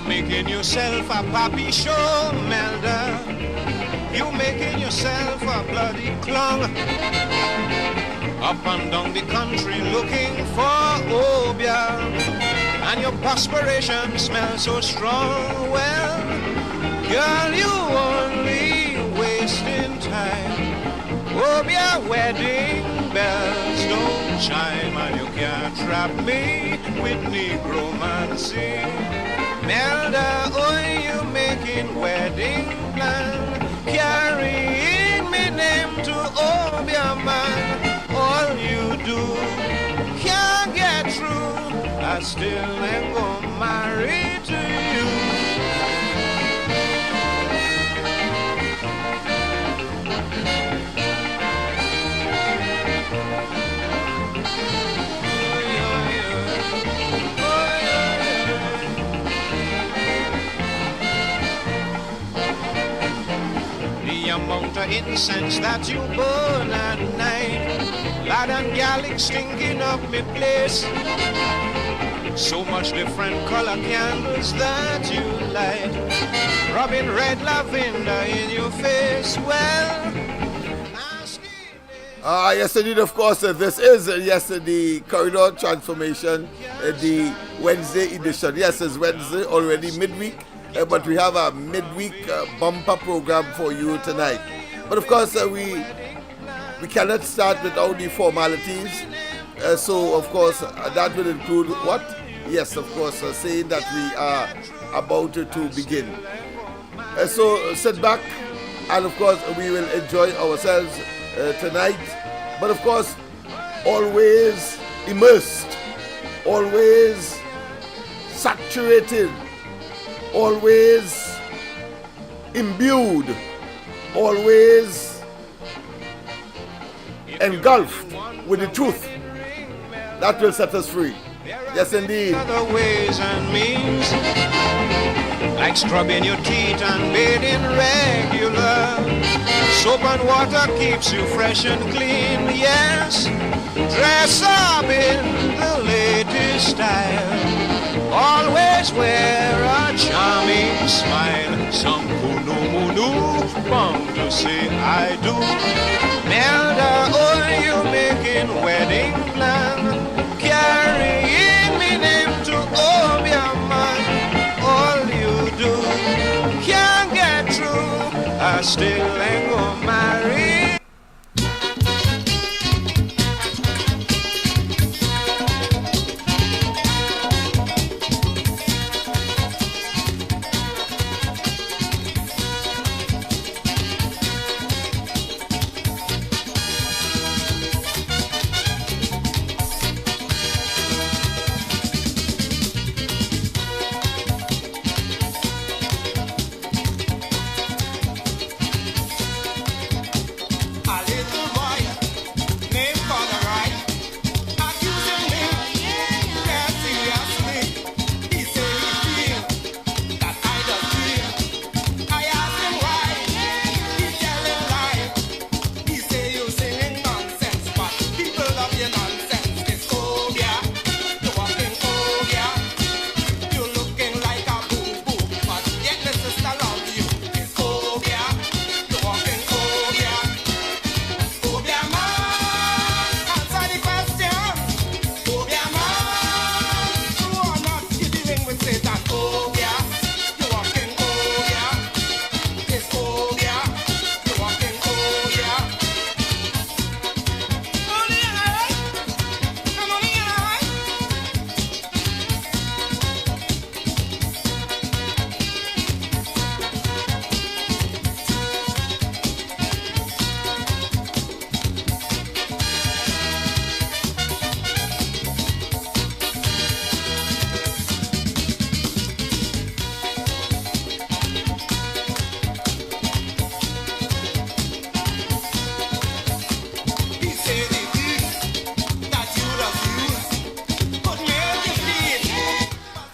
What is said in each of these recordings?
making yourself a poppy show, Melda. You making yourself a bloody clown. Up and down the country looking for obia, and your perspiration smells so strong. Well, girl, you only wasting time. Obia wedding bells don't chime, and you can't trap me with negromancy. Melda, oh, you making wedding plan, carrying me name to Obia man. All you do can't get through. I still ain't gonna marry to you. The amount of incense that you burn at night, lad and gallic stinking up me place. So much different color candles that you light, rubbing red lavender in your face. Well, yes indeed, of course, this is the Corridor Transformation, the Wednesday edition. Yes, it's Wednesday, already midweek, but we have a midweek bumper program for you tonight. But of course, we cannot start without the formalities. So, of course, that will include what? Yes, of course, saying that we are about to begin. So, sit back, and of course, we will enjoy ourselves tonight. But of course, always immersed, always saturated, always imbued, always engulfed with the truth that will set us free. Yes, indeed. Other ways and means, like scrubbing your teeth and bathing regular. Soap and water keeps you fresh and clean. Yes, dress up in the latest style. Always wear a charming smile. Some kunu bound to say I do. Melda, oh, you making wedding plan, carrying me name to Obia man. All you do can't get through. I still ain't gonna marry.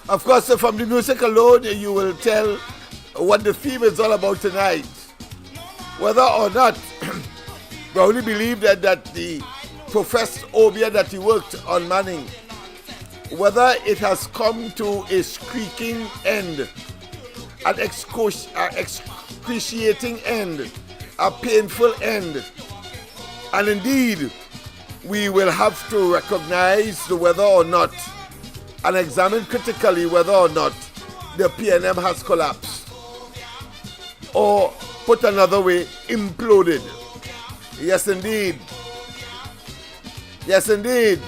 Of course, from the music alone, you will tell what the theme is all about tonight. Whether or not, we only believe that the professed Obia that he worked on Manning whether it has come to a screeching end, an excruciating end, a painful end. And indeed, we will have to recognize whether or not and examine critically whether or not the PNM has collapsed. Or, put another way, imploded. Yes, indeed. Yes, indeed.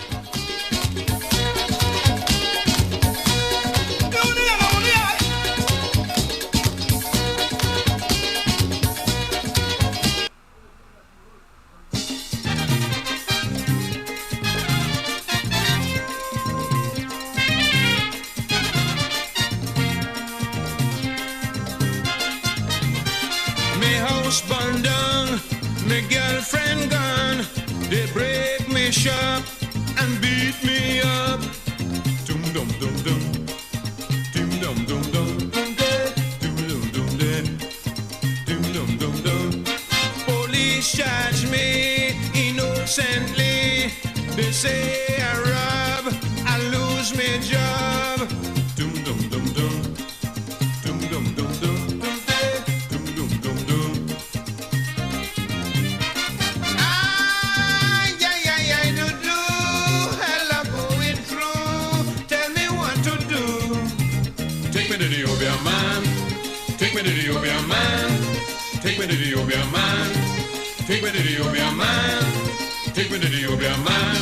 Burned down, my girlfriend gone. They break me shop and beat me up. Dum dum dum dum, dum dum dum dum, dum dum dum dum, dum dum dum. Police charge me innocently. They say I rob, I lose my job. Dum dum dum dum, dum dum dum dum. Take me to the Obeah man. Take me to the Obeah man. Take me to the Obeah man. Take me to the Obeah man. Take me to the Obeah man.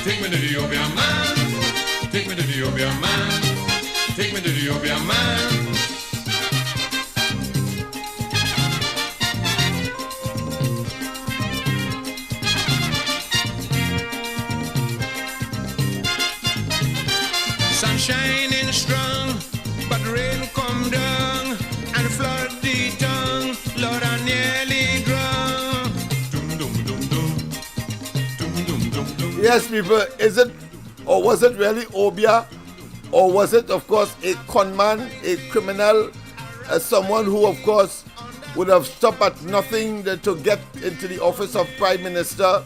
Take me to the Obeah man. Take me to the Obeah man. Take me to the Obeah man. Sun shining strong, but rain come down and flood the tongue. Lord, I nearly drowned. Dum dum dum dum, dum dum dum dum. Yes, people, is it, or was it really Obeah? Or was it, of course, a conman, a criminal, someone who, of course, would have stopped at nothing to get into the office of Prime Minister,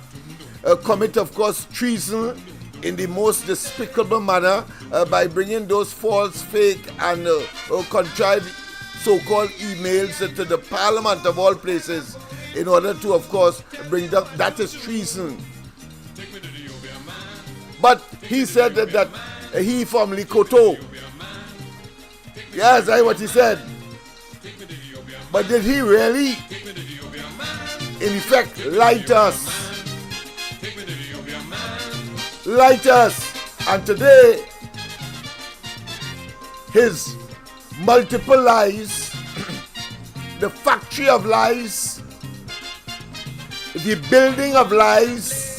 commit, of course, treason in the most despicable manner by bringing those false, fake, and contrived so-called emails to the Parliament of all places in order to, of course, bring that is treason. But he said that he from Likoto. Yes, that's what he said. But did he really, in effect, lie to us? Lie to us. And today, his multiple lies, the factory of lies, the building of lies,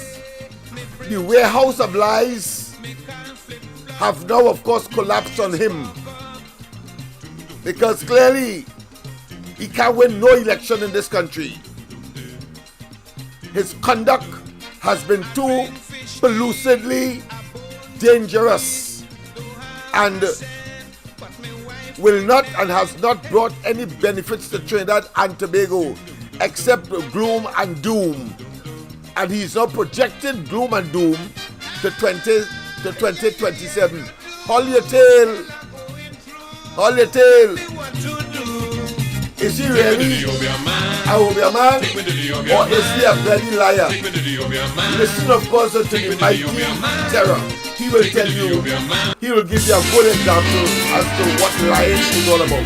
the warehouse of lies, have now, of course, collapsed on him. Because clearly, he can't win no election in this country. His conduct has been too pellucidly dangerous and will not and has not brought any benefits to Trinidad and Tobago except gloom and doom. And he's now projected gloom and doom to 2027. Hold your tail. Hold your tail. Is he really a Obeah man? Or is he a bloody liar? Listen, of course, to the mighty terror. He will tell you, he will give you a full example as to what lying is all about.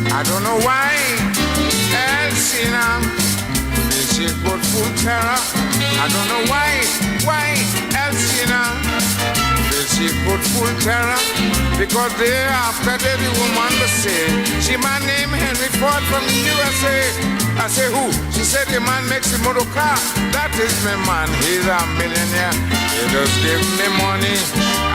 I don't know why Elcina she put full terror. I don't know why Elcina she put full terror. Because they after the woman to say she man named Henry Ford from the USA. I say who? She said the man makes the motor car. That is my man, he's a millionaire. He just give me money.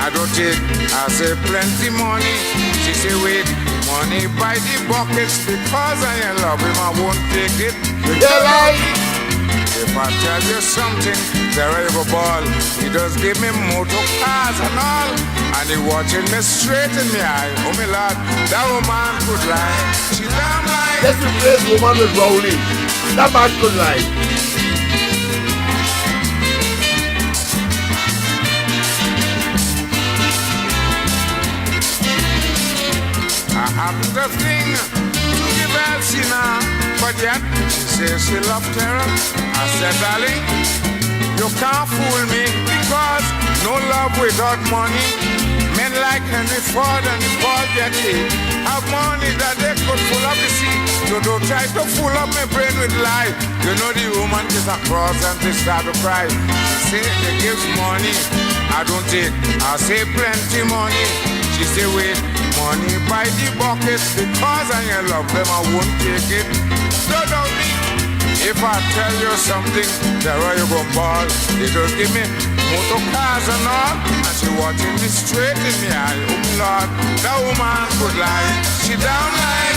I don't take, I say plenty money. She say wait, money by the buckets because I love him, I won't take it. Yeah, lie. If I tell you something, there I go ball. He does give me motor cars and all. And he watching me straight in me eye. Oh my lord, that woman could lie. She damn lie. Let's replace woman with Rowley. That man could lie. I haven't a thing to give Elsina, but yet she says she loved her. I said, darling, you can't fool me because no love without money. Men like Henry Ford and Paul Getty have money that they could full up the sea. So don't try to fool up my brain with lie. You know the woman is across and they start to cry. Say they gives money, I don't take. I say plenty money. She say wait, money by the bucket because I love them I won't take it. Don't doubt me. If I tell you something, there are you go ball. They just give me motor cars and all, and she watching me straight in the eye. Oh Lord, that woman could lie. She down lie.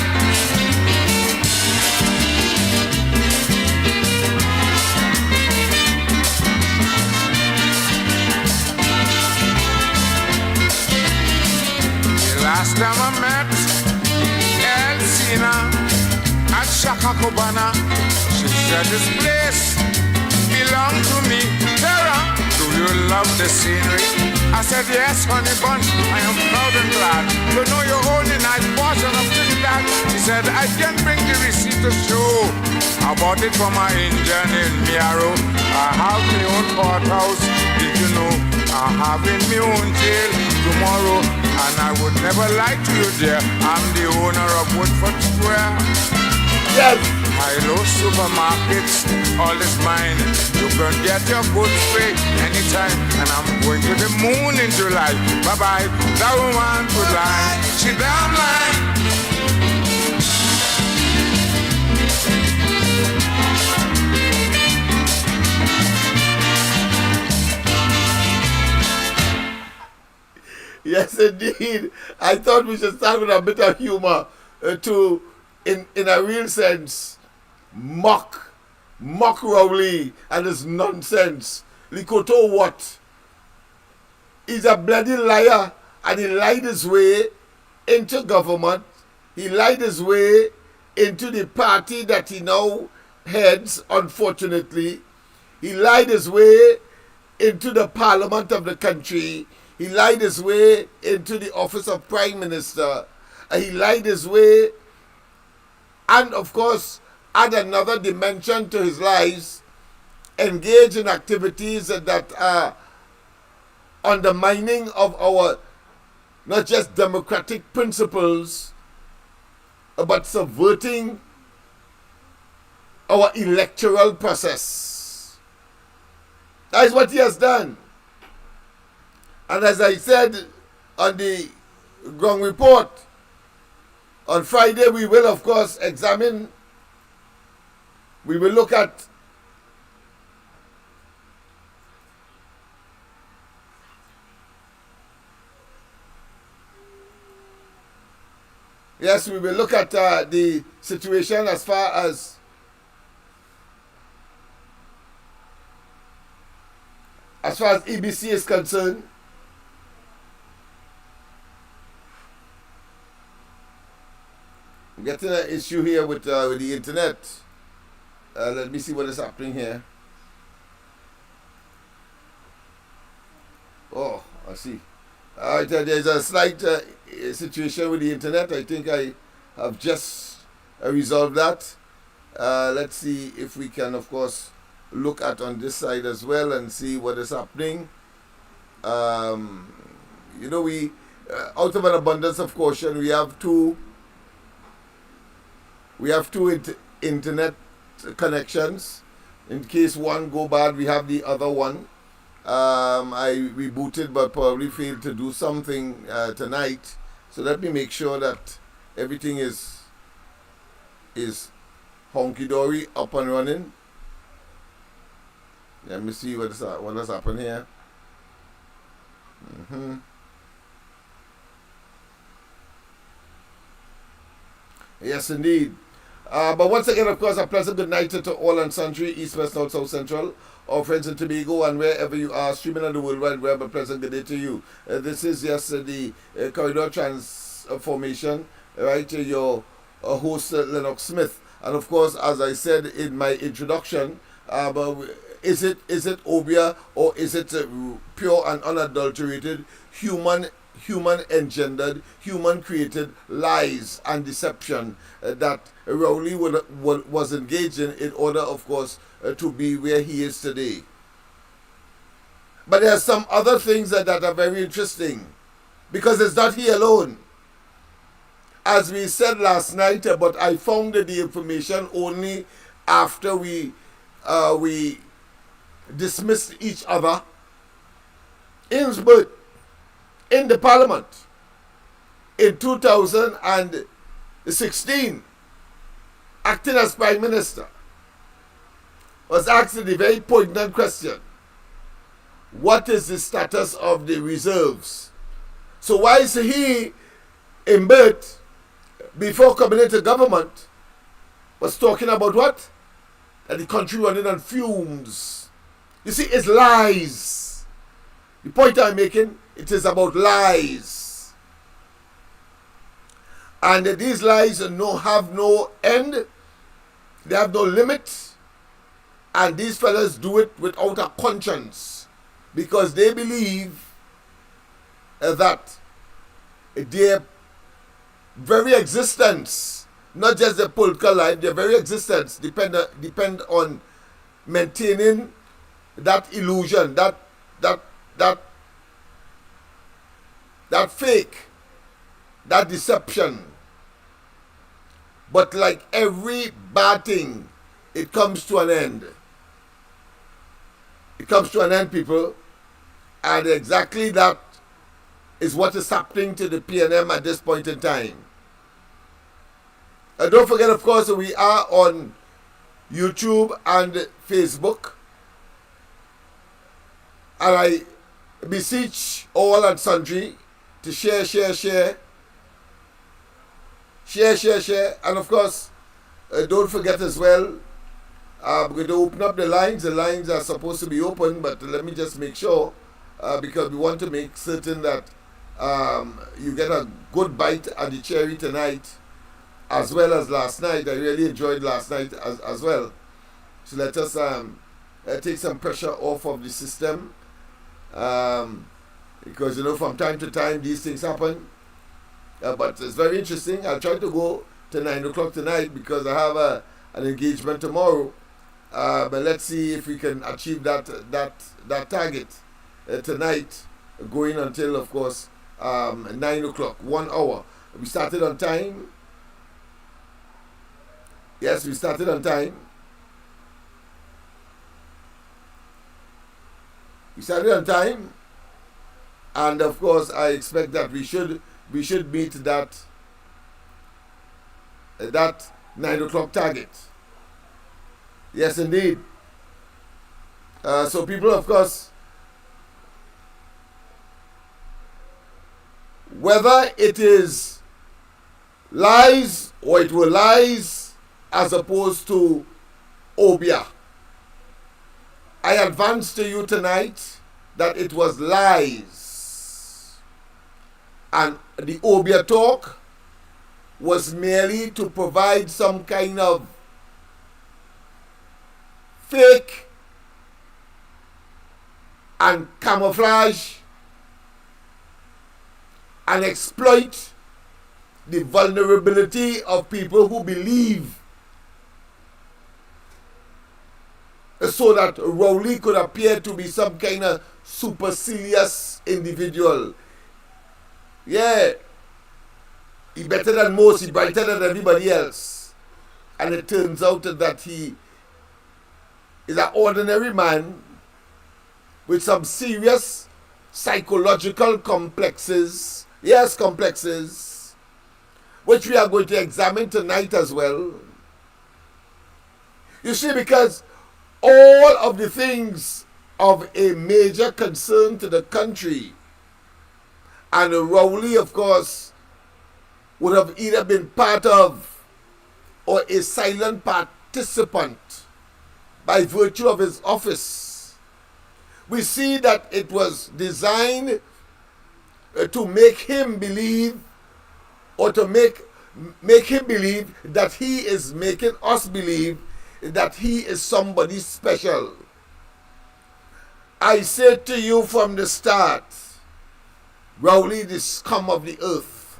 Last time I met Elsina at Shaka Cubana, she said this place belong to me. Tara, do you love the scenery? I said yes, honey bunch, I am proud and glad to know you own a nice portion of Trinidad. She said I can bring the receipt to show. I bought it from my Indian in Miaro. I have my own courthouse, did you know? I have in my own jail tomorrow. And I would never lie to you, dear. I'm the owner of Woodford Square. Yes. High-low supermarkets, all is mine. You can get your goods free anytime. And I'm going to the moon in July. Bye-bye. That woman could lie. She damn lie. Yes, indeed. I thought we should start with a bit of humor to, in a real sense, mock Rowley and his nonsense. Likoto what? He's a bloody liar, and he lied his way into government. He lied his way into the party that he now heads, unfortunately. He lied his way into the parliament of the country. He lied his way into the office of Prime Minister. He lied his way, and of course, add another dimension to his lies, engage in activities that are undermining of our not just democratic principles, but subverting our electoral process. That is what he has done. And as I said on the ground report, on Friday we will of course examine, we will look at the situation as far as EBC is concerned. I'm getting an issue here with the internet. Let me see what is happening here. Oh, I see. Alright, there's a slight situation with the internet. I think I have just resolved that. Let's see if we can, of course, look at on this side as well and see what is happening. You know, we out of an abundance of caution, we have two internet connections. In case one go bad, we have the other one. I rebooted but probably failed to do something tonight. So let me make sure that everything is honky-dory, up and running. Let me see what has happened here. Yes, indeed. But once again, of course, a pleasant good night to all and sundry, East, West, North, South, Central, our friends in Tobago, and wherever you are, streaming on the World Wide Web. A pleasant good day to you. This is, yes, the Corridor Transformation, right? Your host, Lennox Smith. And of course, as I said in my introduction, is it obia, or is it pure and unadulterated human engendered, human created lies and deception that Rowley was engaged in order, of course, to be where he is today? But there are some other things that are very interesting, because it's not he alone. As we said last night, but I found the information only after we dismissed each other. Innsbruck, in the parliament, in 2016, acting as prime minister, was asked the very poignant question: what is the status of the reserves? So why is he in Bert, before coming into government, was talking about what? That the country running on fumes. You see, it's lies. The point I'm making, it is about lies. And these lies have no end. They have no limit. And these fellas do it without a conscience, because they believe that their very existence, not just their political life, their very existence depend on maintaining that illusion, that fake, that deception. But like every bad thing, it comes to an end. It comes to an end, people. And exactly that is what is happening to the PNM at this point in time. And don't forget, of course, we are on YouTube and Facebook. And I beseech all and sundry to share. And of course, don't forget as well, we're going to open up the lines. The lines are supposed to be open, but let me just make sure, because we want to make certain that you get a good bite at the cherry tonight, as well as last night. I really enjoyed last night as well. So let us take some pressure off of the system, because from time to time these things happen. But it's very interesting. I'll try to go to 9 o'clock tonight, because I have an engagement tomorrow. But let's see if we can achieve that target tonight, going until, of course, 9 o'clock, 1 hour. We started on time. Yes, we started on time. And of course, I expect that we should meet that 9 o'clock target. Yes, indeed. So people, of course, whether it is lies or it were lies as opposed to obia, I advance to you tonight that it was lies. And the obia talk was merely to provide some kind of fake and camouflage and exploit the vulnerability of people who believe, so that Rowley could appear to be some kind of supercilious individual. Yeah, he better than most, he brighter than everybody else. And it turns out that he is an ordinary man with some serious psychological complexes. Yes, complexes, which we are going to examine tonight as well. You see, because all of the things of a major concern to the country, and Rowley, of course, would have either been part of or a silent participant by virtue of his office. We see that it was designed to make him believe, or to make him believe that he is making us believe that he is somebody special. I said to you from the start, Rowley, the scum of the earth,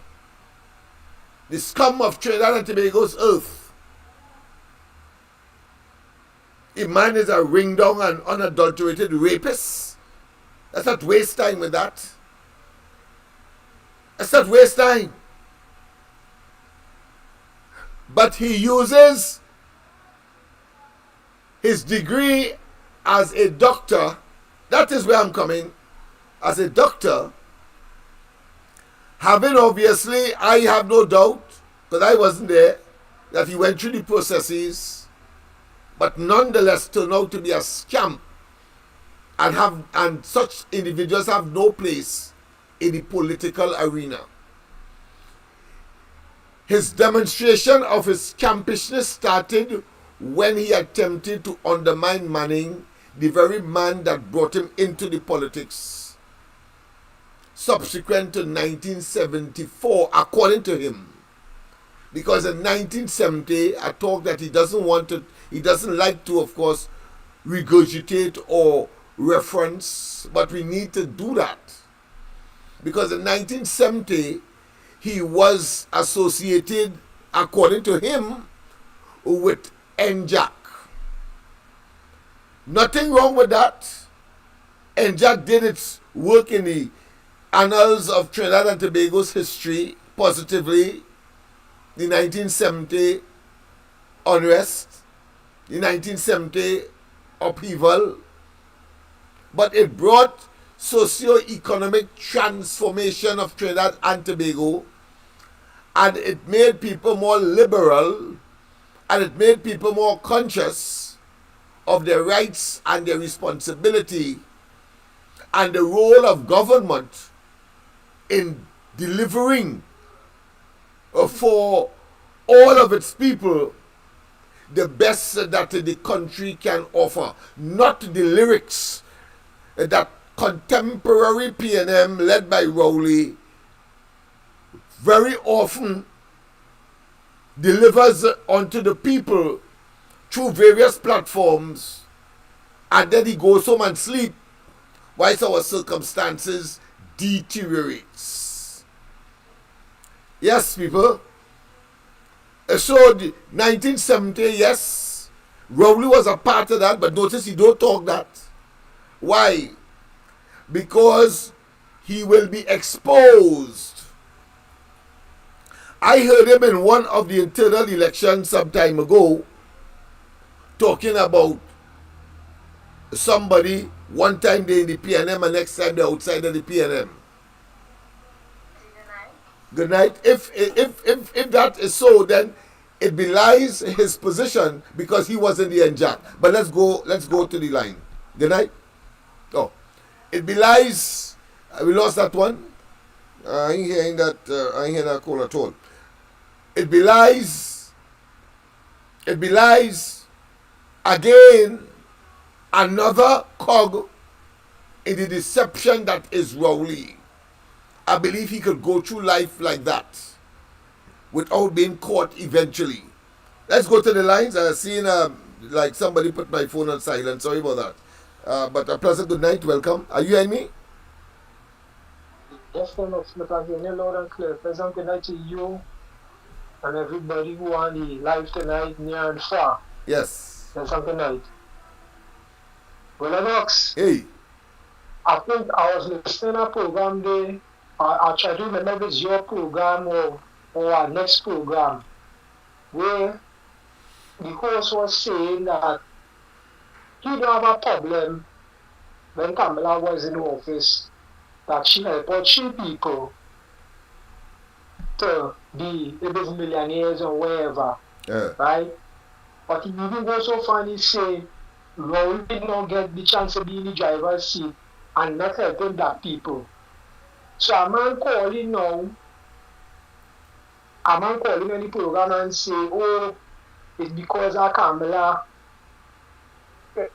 the scum of Trinidad and Tobago's earth. The man is a ring-dong and unadulterated rapist. Let's not waste time with that. Let's not waste time. But he uses his degree as a doctor. That is where I'm coming. As a doctor, having obviously, I have no doubt, because I wasn't there, that he went through the processes, but nonetheless turned out to be a scam, and such individuals have no place in the political arena. His demonstration of his scampishness started when he attempted to undermine Manning, the very man that brought him into the politics, subsequent to 1974, according to him. Because in 1970, I talk that he doesn't like to, of course, regurgitate or reference, but we need to do that. Because in 1970, he was associated, according to him, with NJAC. Nothing wrong with that. NJAC did its work in the annals of Trinidad and Tobago's history positively. The 1970 unrest, the 1970 upheaval, but it brought socio-economic transformation of Trinidad and Tobago, and it made people more liberal, and it made people more conscious of their rights and their responsibility and the role of government in delivering for all of its people the best that the country can offer, not the lyrics that contemporary PNM led by Rowley very often delivers onto the people through various platforms, and then he goes home and sleep whilst our circumstances deteriorates. Yes, people. So the 1970, yes, Rowley was a part of that, but notice he don't talk that. Why? Because he will be exposed. I heard him in one of the internal elections some time ago talking about somebody, one time they're in the PNM and next time they're outside of the PNM. Good night. If that is so, then it belies his position because he was in the NJAC. But let's go to the line. Good night. Oh, it belies. We lost that one. I ain't hearing that. I ain't hearing that call at all. It belies again another cog in the deception that is Rowley. I believe he could go through life like that without being caught eventually. Let's go to the lines. I've seen like somebody put my phone on silent. Sorry about that. But a pleasant good night. Welcome. Are you hearing me? Yes, Lennox, I can hear you loud and clear. Pleasant good night to you and everybody who on the live tonight, near and far. Yes. Pleasant good night. Well, Lennox. Hey. I think I was listening to a program there. I try to remember if it's your program or our next program, where the host was saying that he don't have a problem when Kamala was in office, that she helped out 3 people to be able millionaires or wherever, right? But he even goes so far and he say, Rowley did not get the chance to be in the driver's seat and not helping black people. So a man calling now, a man calling on the program and say, oh, it's because our Carmela,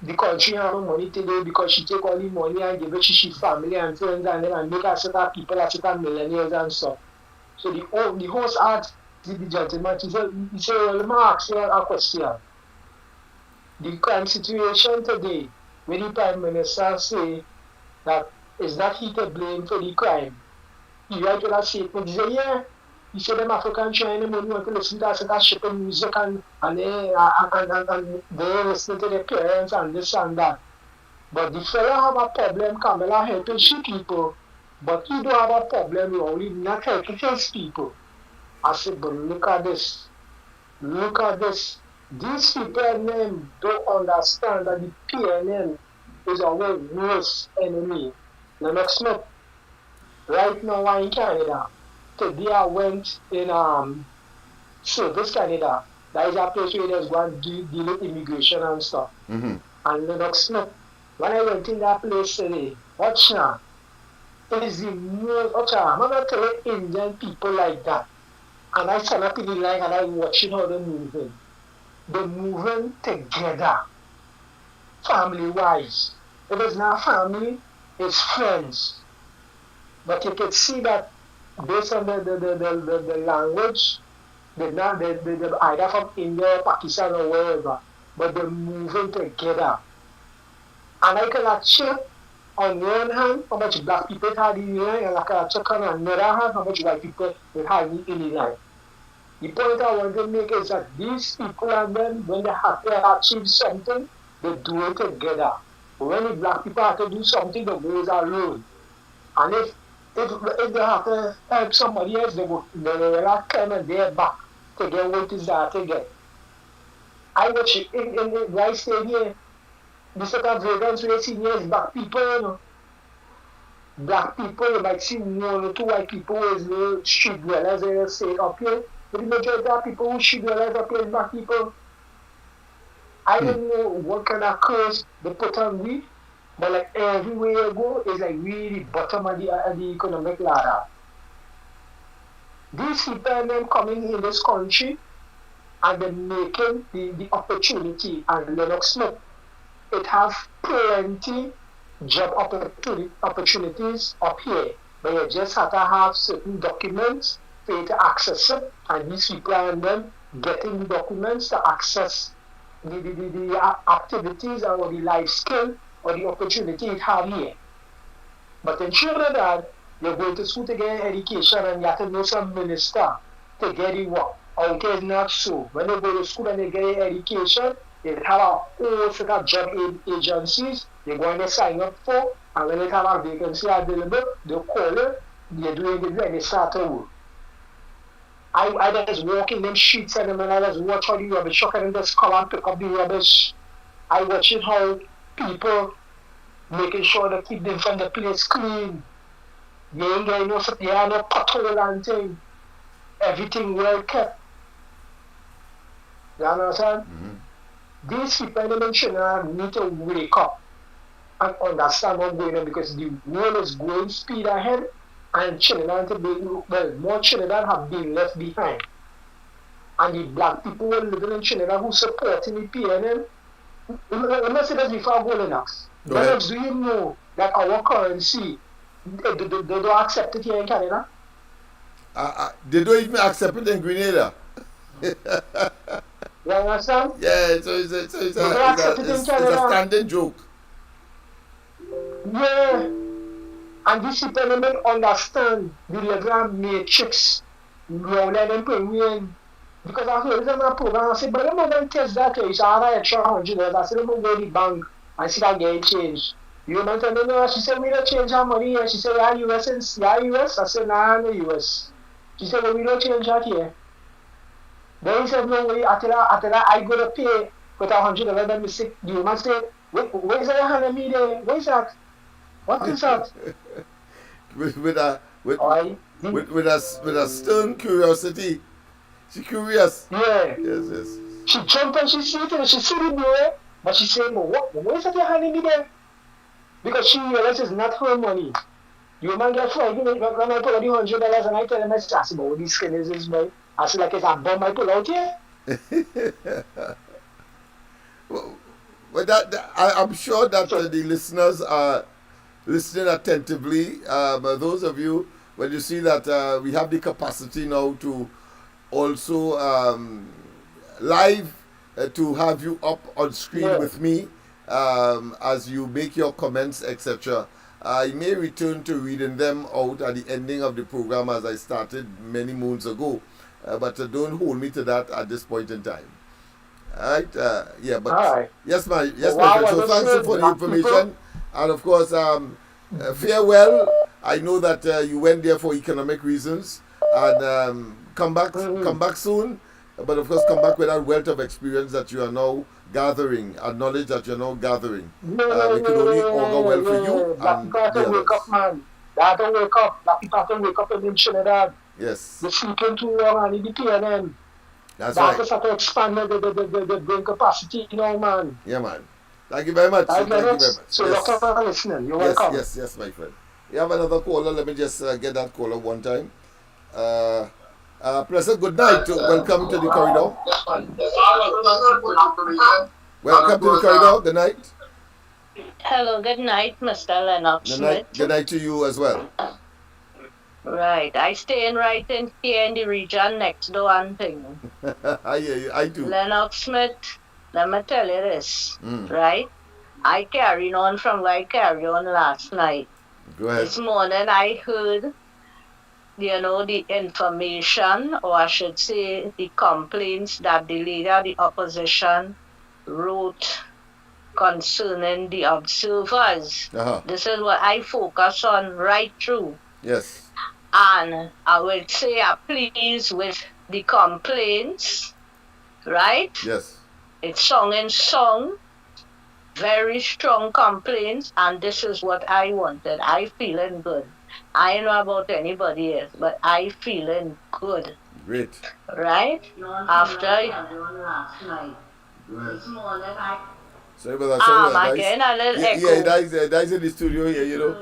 the country have no money today because she take all the money and give it to she family and friends and then and make her certain people as certain millionaires and stuff. So the host asked the gentleman, he said, well, let me ask you a question. The crime situation today, when the Prime Minister say that is that he to blame for the crime, he write with a statement, he say, yeah, he said them African China money want to listen to that shit of music and they listen to their parents and this and that. But the fella have a problem, Kamala helping she people, but he don't have a problem with only not helping his people. I said, but look at this. Look at this. These people don't understand that the PNM is our worst enemy. Lennox Smith, right now I'm in Canada. Today I went in Service Canada. That is a place where there's going to deal with immigration and stuff. Mm-hmm. And Lennox Smith, when I went in that place today, watch now. It is the most, watch now, I'm not telling Indian people like that. And I stand up in the line and I watching how they're moving. They're moving together, family-wise. If it's not family, it's friends. But you can see that based on the language, they're either from India, Pakistan, or wherever, but they're moving together. And I can check on one hand how much black people had in the line, and I can check on another hand how much white people had in the line. The point I want to make is that these people and them, when they have to achieve something, they do it together. But when the black people have to do something, they go alone. And if they have to help somebody else, they will come and they're back to get what is there to get. I watch it in the right state here. The sort of vegans we see here is black people, you know. Black people, you might see one or two white people who is the street dwellers, they say up here. But the majority of people who should realize up here is black people. I don't know what kind of curse they put on me, but like everywhere you go is like really bottom of the economic ladder. These people and them coming in this country and they're making the opportunity, and Lennox Smith, it have plenty job opportunities up here, but you just have to have certain documents for you to access it, and these people and them getting the documents to access the activities or the life skill or the opportunity it have here. But ensure that you're going to school to get education and you have to know some minister to get it work. Or it is not so. When they go to school and they get education, they have a whole set of job agencies they're going to sign up for, and when they have a vacancy available, they'll call it, they're doing it and they start to work. I just walk in them streets and then I just watch how the rubbish truck and just come and pick up the rubbish. I watch it how people making sure they keep them from the place clean. They ain't getting no pothole and thing. Everything well kept. You understand? Mm-hmm. These people in the mention need to wake up and understand what's going on, because the world is going speed ahead. And Trinidad more Trinidad have been left behind. And the black people who living in Trinidad who supporting the PNM, let me say this before I go, Lennox. Lennox, do you know that our currency, they don't accept it here in Canada? They don't even accept it in Grenada. You understand? Yeah, so it's a standing joke. Yeah. And these people don't understand the legal matrix. Let them bring me in. Because I heard them in a program, I said, but let me go and test that case. I have an extra $100. I said, let me go to the bank and see that get changed. You know, no. She said, we don't change our money here. She said, yeah, US. I said, nah, no US. She said, well, we don't change that here. Then he said, no way, after that, I go to pay with $100. Then we say, the woman said, where's that $100 me there? Where's that? What is that? with a stern curiosity. She curious. Yeah. Yes. She jumped and she see it and she see it there, but she said, but where's that you're handing me there? Because she realizes it's not her money. You man get frightened when I pull out the $100 and I tell him, I said, but what this skin is this, boy? I said, like, it's a bomb I pull out here. Well, I'm sure that the listeners are listening attentively. Those of you, when you see that we have the capacity now to also live to have you up on screen Yeah. with me as you make your comments, etc. I may return to reading them out at the ending of the program as I started many moons ago, but don't hold me to that at this point in time. All right, yeah, All but right. yes, my While friend. I So thanks listen, for the black people. information, and of course, farewell. I know that you went there for economic reasons, and come Mm-hmm. back soon. But of course, come back with that wealth of experience that you are now gathering, and knowledge that you're now gathering. We can only augur well for you Black and people have to the wake up, others. man. They have to wake up. Black people have to wake up in Trinidad. Yes, They're sleeping too long and in the PNN. that's They have right. to start to expand the brain capacity, man. Yeah, man. Thank you very much. Right, Thank you very Lennox? much. So, Dr. Yes. Man listening, you're Yes, welcome. yes, yes, my friend. We have another caller. Let me just get that caller one time. Uh, Pleasant, good night. Welcome to the corridor. Welcome to the corridor. Good night. Hello, good night, Mr. Lennox Good night. Smith. Good night to you as well. Right, I stay in right in here in the region next door and thing. I hear you. I do. Lennox Smith, let me tell you this, Mm. right? I carried on from where I carried on last night. Go ahead. This morning I heard, the information, or I should say the complaints that the leader of the opposition wrote concerning the observers. Uh-huh. This is what I focus on right through. Yes. And I would say I'm pleased with the complaints, right? Yes. It's song and song, very strong complaints, and this is what I wanted. I feeling good. I don't know about anybody else, but I feeling good, Great. right? After Sorry about that. Sorry about that, guys. again a little Yeah, echo. that is in the studio here, you know.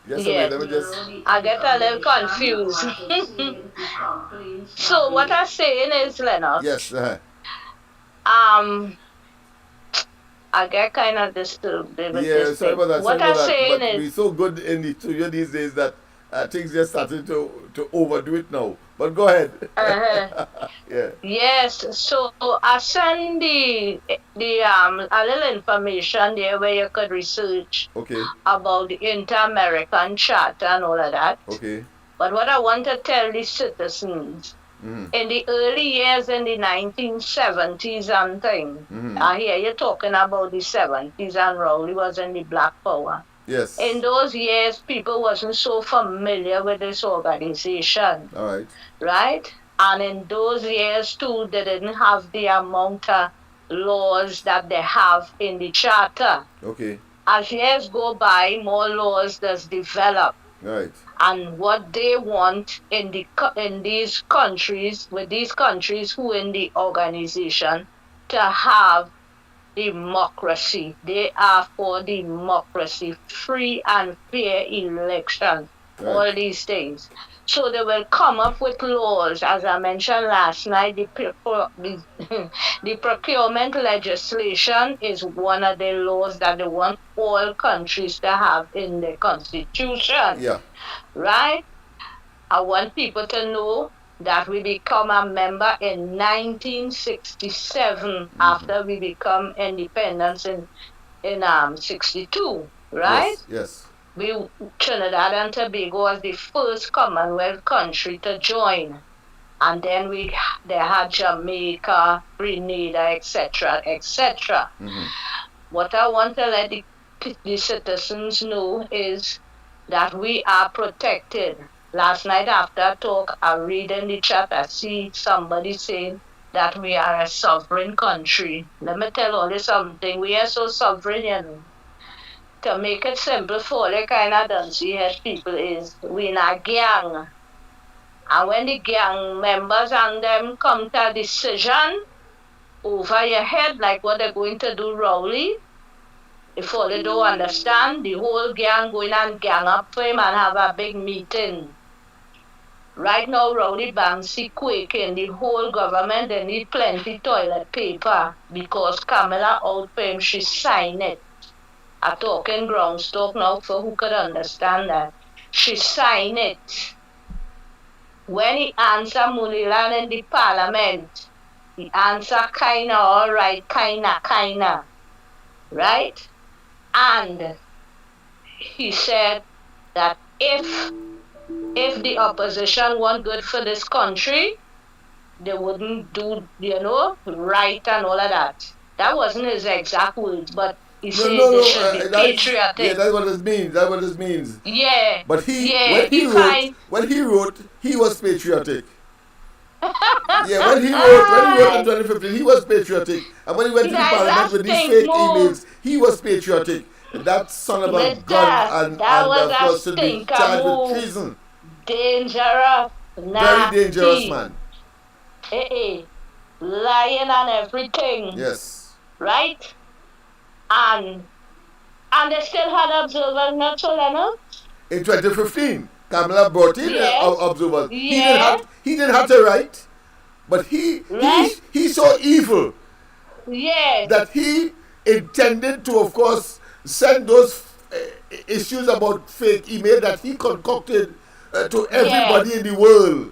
Just a minute. Yes, Let me just. I get a little confused. So what I'm saying is, Lennox, Yes. I get kind of disturbed with Yeah, this sorry thing. about that. What Sorry I'm about that. saying But is, we're so good in the studio these days that things just starting to overdo it now. But go ahead. Yeah. yes. So I send the a little information there where you could research Okay. about the Inter-American Charter and all of that. Okay. But what I want to tell the citizens, in the early years in the 1970s and thing, I hear you talking about the 70s and Rowley was in the Black Power. Yes. In those years, people wasn't so familiar with this organization, All right. right? And in those years too, they didn't have the amount of laws that they have in the charter. Okay. As years go by, more laws does develop. Right. And what they want in these countries, with these countries who in the organization, to have democracy. They are for democracy, free and fair elections, all these things. So they will come up with laws, as I mentioned last night. The procurement legislation is one of the laws that they want all countries to have in their constitution. Yeah. Right? I want people to know that we become a member in 1967 after we become independence in 62, right? Yes. Trinidad and Tobago was the first Commonwealth country to join. And then they had Jamaica, Grenada, etc., etc. What I want to let the citizens know is that we are protected. Last night after I talk, I read in the chat, I see somebody saying that we are a sovereign country. Let me tell you something. We are so sovereign, to make it simple for the kind of dancey head people is we in a gang. And when the gang members and them come to a decision over your head, like what they're going to do Rowley, if they don't understand, the whole gang going and gang up for him and have a big meeting. Right now, Rowdy Banksy quaking, the whole government, they need plenty toilet paper because Kamala out for him, she signed it. I talk in ground talk now for who could understand that. She signed it. When he answer Mulilan in the parliament, he answer kinda alright, kinda, right? And he said that if the opposition want good for this country, they wouldn't do, right and all of that. That wasn't his exact words, but he No, said no, they no. should be Yeah, patriotic. that's what it means. That's what it means. Yeah, But yeah, he fine. when he wrote, he was patriotic. Yeah, when he wrote in 2015, he was patriotic. And when he went to the Guys, parliament that's with these stink fake move. emails, he was patriotic. That son of a But gun and that was of a course should be stinker charged with move. treason. Dangerous, Very dangerous nasty. man. Lying and everything. Yes. Right? And they still had observers not so Lennox. In 2015, Kamala brought in Yes. observers. Yes. He didn't have to write, but Right? he saw evil Yes. that he intended to, of course, send those issues about fake email that he concocted to everybody in the world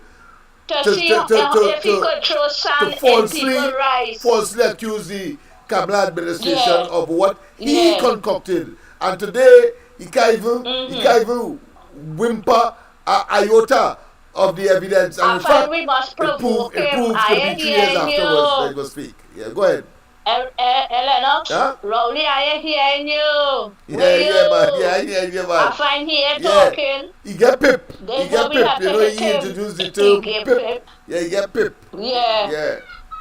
To see if he could throw sand in people's rice. falsely accuse the Kamala administration Yeah. of what he Yeah. concocted. And today, he can't even whimper a iota of the evidence. And in fact, we must provoke it him. proved to be 3 years afterwards that he will speak. Yeah, go ahead. Lennox, Huh? Rowley, I am hearing you. Yeah, man. I find here Yeah. talking. He get pip. Then He get we pip. have You to know, hit he him. introduced the He term get pip. pip. Yeah, he get pip. Yeah. Yeah.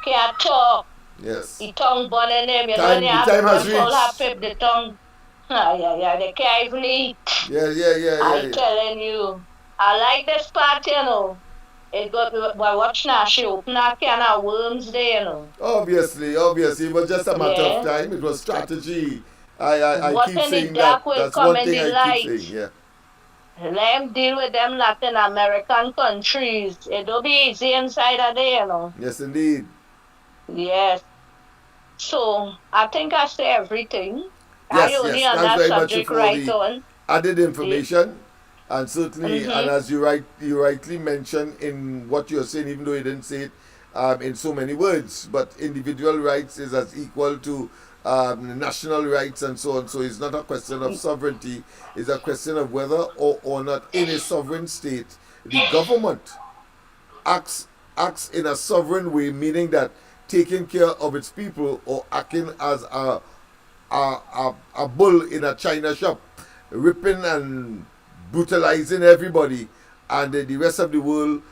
Can't talk. Yes. The tongue burning him. You Time- know, the time has reached. have pip, the tongue. Yeah. They can't even eat. Yeah. I'm telling you. I like this part, you know. It got, well, watch now, she open a can of worms there, you know. Obviously. It was just a matter of Yeah. time. It was strategy. I What keep in the saying dark that. will That's come one in thing the I light. keep saying. Yeah. Let him deal with them Latin American countries. It don't be easy inside of there, you know. Yes, indeed. Yes. So, I think I say everything. Yes, I only yes. on Thanks that very much subject for right the on. added information. And certainly, Mhm. and as you rightly mentioned in what you're saying, even though you didn't say it in so many words, but individual rights is as equal to national rights and so on. So it's not a question of sovereignty; it's a question of whether or not in a sovereign state the government acts in a sovereign way, meaning that taking care of its people or acting as a bull in a china shop, ripping and brutalizing everybody, and the rest of the world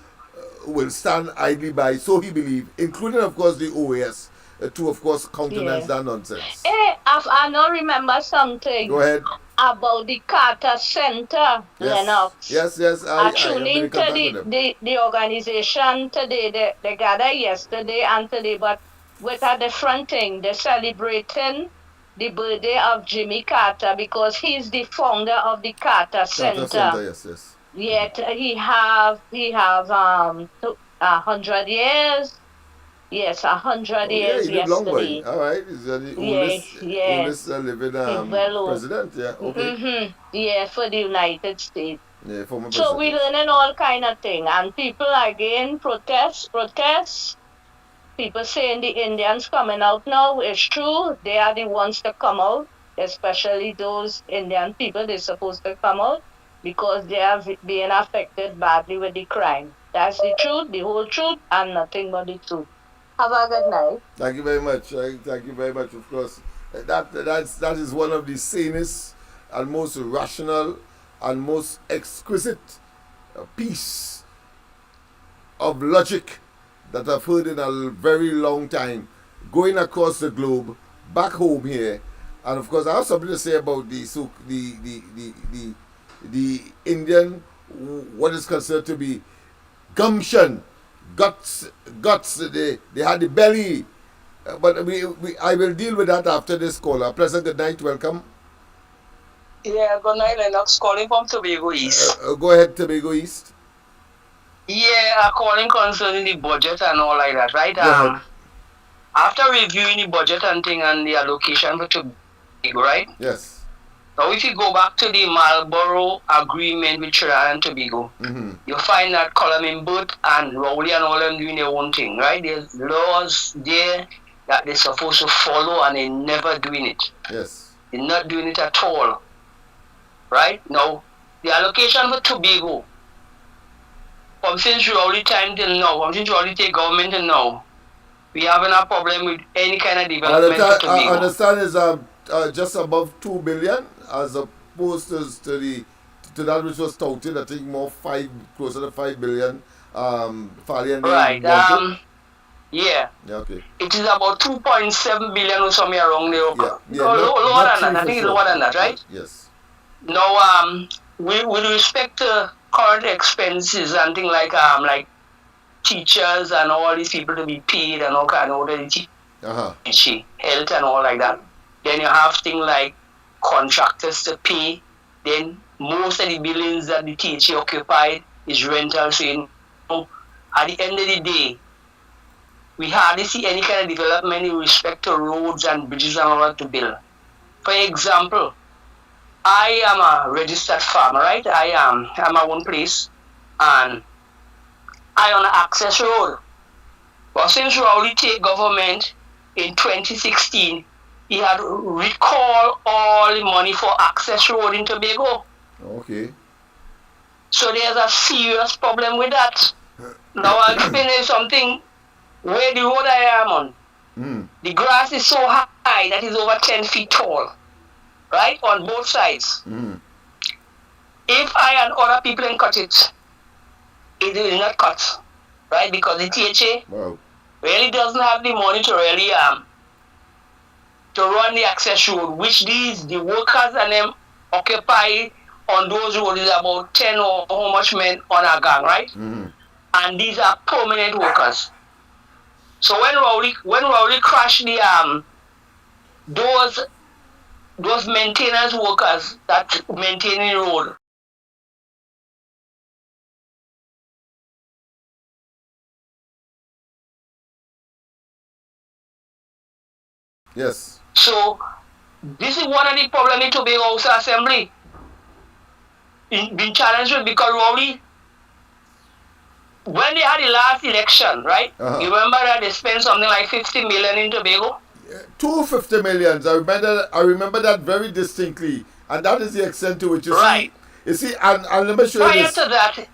will stand idly by, so he believes, including, of course, the OAS, to, of course, countenance that nonsense. I now remember something. Go ahead. About the Carter Center, Lennox. Yes. I I tuned have been in into contact with them. the organization today. They gathered yesterday and today, but with a different thing. They're celebrating the birthday of Jimmy Carter because he's the founder of the Carter Center. Yes. Yet he have 100 years. Yes, 100 years he lived long yesterday. way. All right. He's the oldest living president. Yeah. Okay. Yeah, for the United States. Yeah, former So president. we're learning all kind of thing, and people again protest. People saying the Indians coming out now. It's true. They are the ones to come out, especially those Indian people. They're supposed to come out because they are being affected badly with the crime. That's the truth, the whole truth, and nothing but the truth. Have a good night. Thank you very much. Thank you very much. Of course, that is one of the sanest and most rational and most exquisite piece of logic that I've heard in a very long time, going across the globe, back home here, and of course I have something to say about the Indian, what is considered to be gumption, guts. They had the belly, but I will deal with that after this call. A pleasant good night. Welcome. Yeah, good night, Lennox. Calling from Tobago East. Go ahead, Tobago East. Yeah, according concerning the budget and all like that, right? Go ahead. After reviewing the budget and thing and the allocation for Tobago, right? Yes. Now, if you go back to the Marlborough Agreement with Trinidad and Tobago, you'll find that Colin Burt and Rowley and all them doing their own thing, right? There's laws there that they're supposed to follow and they're never doing it. Yes. They're not doing it at all, right? Now, the allocation for Tobago, from since Rowley time till now, from since Rowley take government till now, we having a problem with any kind of development for Tobago. I understand is just above 2 billion as opposed to that which was touted, I think more closer to 5 billion. Right. Yeah. Okay. It is about 2.7 billion or something around there. Lower than that. I think it's lower than that, right? Yes. Now, with respect to current expenses and things like teachers and all these people to be paid and all kind of teaching, health and all like that. Then you have things like contractors to pay. Then most of the buildings that the THA occupied is rental. So at the end of the day, we hardly see any kind of development in respect to roads and bridges and all that to build. For example, I am a registered farmer, right? I'm my own place, and I on an access road. But since Rowley take government in 2016, he had recalled all the money for access road in Tobago. Okay. So there's a serious problem with that. Now I'll explain you something. Where the road I am on, the grass is so high that it's over 10 feet tall, right, on both sides. If I and other people can cut it, it will not cut, right, because the THA really doesn't have the money to really to run the access road, which the workers and them occupy on those roads is about 10 or how much men on a gang, right? And these are permanent workers. So when Rowley crashed those maintenance workers that maintain the road, yes. So this is one of the problems in Tobago House Assembly. Been challenged with because Rowley, when they had the last election, right? You remember that they spent something like 50 million in Tobago? 250 millions. I remember that very distinctly, and that is the extent to which you see. You see, and let me show you this. Prior to that,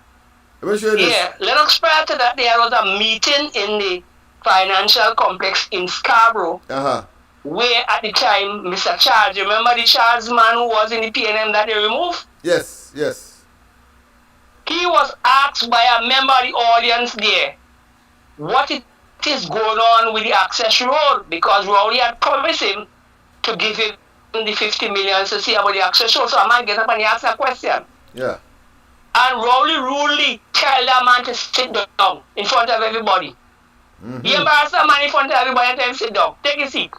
let me show you this. Lennox, prior to that, there was a meeting in the financial complex in Scarborough, where at the time, Mr. Charles, remember the Charles man who was in the PNM that they removed? Yes, yes. He was asked by a member of the audience there what it is going on with the access road, because Rowley had promised him to give him the 50 million to see about the access road. So a man get up and he asked a question. Yeah. And Rowley rudely tell that man to sit down in front of everybody. He embarrassed that man in front of everybody and tell him sit down. Take a seat.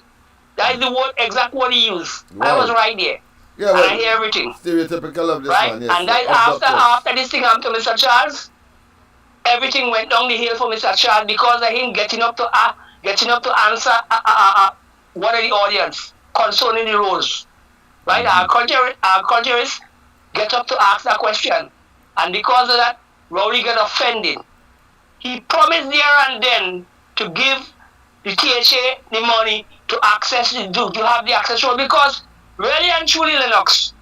That is the exact word he used. Wow. I was right there. Yeah, and I hear everything. Stereotypical of this man, yes. And that after this thing happened to Mr. Charles, everything went down the hill for Mr. Charles because of him getting up to answer one of the audience concerning the roads. Right? Our culturists get up to ask that question. And because of that, Rowley got offended. He promised there and then to give the THA the money to access to have the access road, because really and truly, Lennox,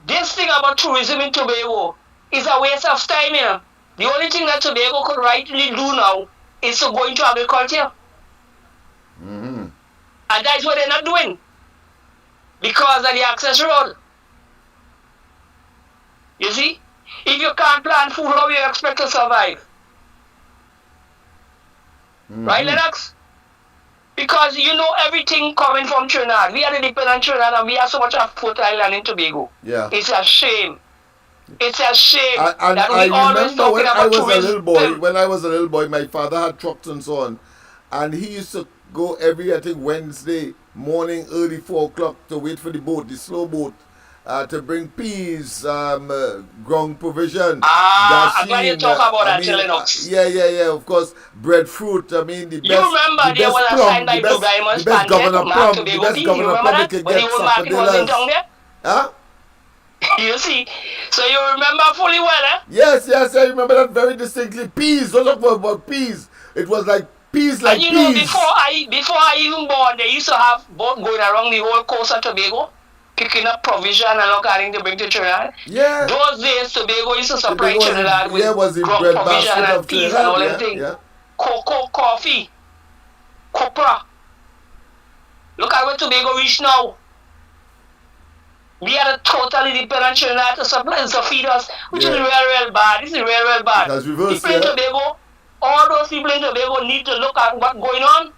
this thing about tourism in Tobago is a waste of time, you know. The only thing that Tobago could rightly do now is to go into agriculture. And that's what they're not doing because of the access road. You see? If you can't plant food, how do you expect to survive? Right, Lennox? Because you know everything coming from Trinidad. We are dependent on Trinidad and we have so much of fertile land in Tobago. Yeah. It's a shame. It's a shame and that we always talking about tourism. When I was a little boy, my father had trucks and so on. And he used to go every, I think, Wednesday morning, early 4 o'clock to wait for the boat, the slow boat. to bring peas, ground provision. I'm glad you talk about that, Lennox. Yeah. Of course, breadfruit. I mean, the best. You remember there was a sign by Blue Diamonds the best governor Mark plum, the Tobago best Pea. You governor remember plum that? could When the get old market was in town there? Huh? You see, so you remember fully well, eh? Yes, I remember that very distinctly. Peas, don't talk about peas. It was like peas like peas. And you know, before I even born, they used to have boat going around the whole coast of Tobago, picking up provision and all kind to bring to Trinidad. Yeah. Those days, Tobago used to supply Trinidad with ground provision and peas and all them things. Yeah. Cocoa, coffee, copra. Look at where Tobago reached now. We are totally dependent on Trinidad to supply and to feed us, which is real bad. This is real bad. That's reverse, people in Tobago, all those people in Tobago need to look at what's going on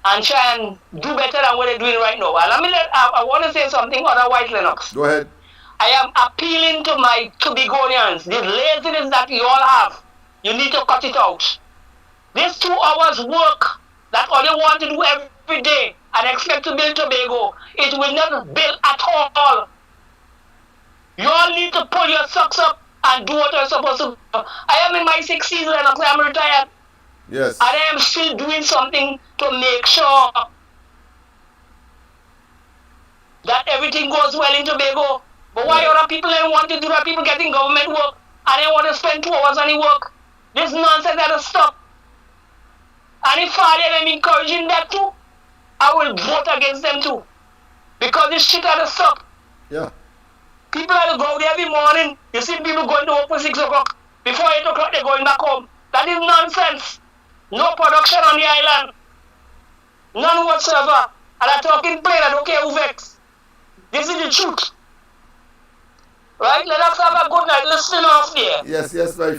and try and do better than what they're doing right now. And I want to say something otherwise, Lennox. Go ahead. I am appealing to my Tobagonians. This laziness that you all have, you need to cut it out. This 2 hours work that all you want to do every day and expect to build Tobago, it will not build at all. You all need to pull your socks up and do what you're supposed to do. I am in my 60s, Lennox. I am retired. Yes. And I am still doing something to make sure that everything goes well in Tobago. But why other people don't want to do that? People getting government work and they want to spend 2 hours on the work. This nonsense has to stop. And if I am encouraging that too, I will vote against them too. Because this shit has to stop. Yeah. People have to go there every morning. You see people going to work for 6 o'clock. Before 8 o'clock, they're going back home. That is nonsense. No production on the island. None whatsoever. And I'm talking plain, I don't care who vex. This is the truth. Right? Let us have a good night. Listen off there. Yes, my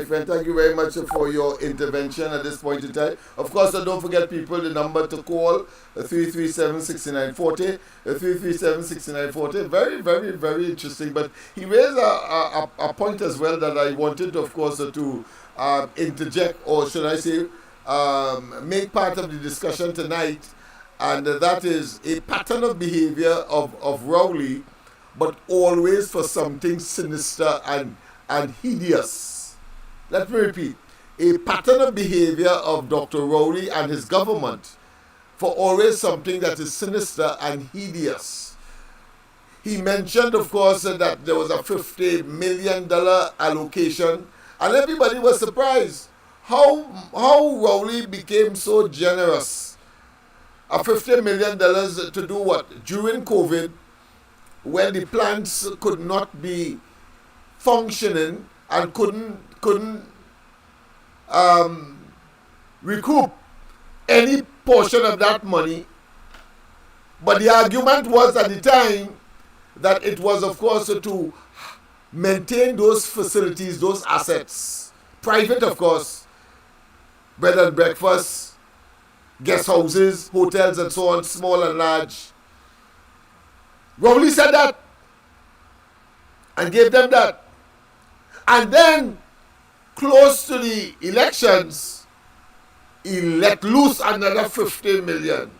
friend. Thank you very much for your intervention at this point in time. Of course, don't forget, people, the number to call, 337-6940, 337-6940. Very, very, very interesting. But he raised a point as well that I wanted, of course, to interject, or should I say, make part of the discussion tonight. And that is a pattern of behavior of Rowley, but always for something sinister and hideous. Let me repeat. A pattern of behavior of Dr. Rowley and his government for always something that is sinister and hideous. He mentioned, of course, that there was a $50 million allocation, and everybody was surprised how Rowley became so generous. A $50 million to do what? During COVID, when the plants could not be functioning and couldn't recoup any portion of that money. But the argument was at the time that it was, of course, to maintain those facilities, those assets. Private, of course, bed and breakfast, guest houses, hotels and so on, small and large. Rowley said that and gave them that. And then, close to the elections, he let loose another 50 million,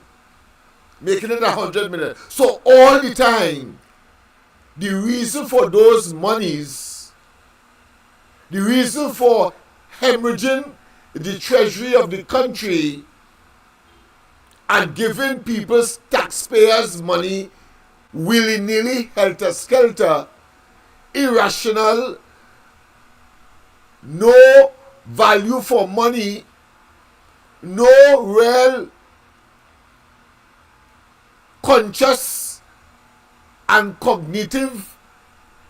making it 100 million. So all the time, the reason for those monies, the reason for hemorrhaging the treasury of the country and giving people's taxpayers money willy-nilly, helter-skelter, irrational, no value for money, no real conscious and cognitive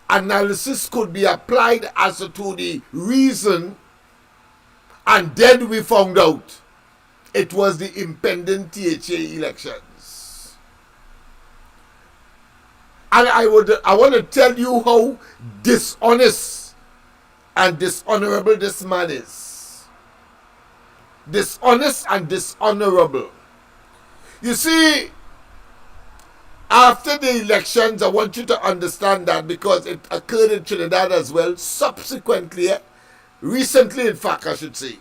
analysis could be applied as to the reason, and then we found out it was the impending THA elections. And I want to tell you how dishonest and dishonorable this man is. Dishonest and dishonorable. You see, after the elections, I want you to understand that, because it occurred in Trinidad as well, subsequently, recently in fact I should say.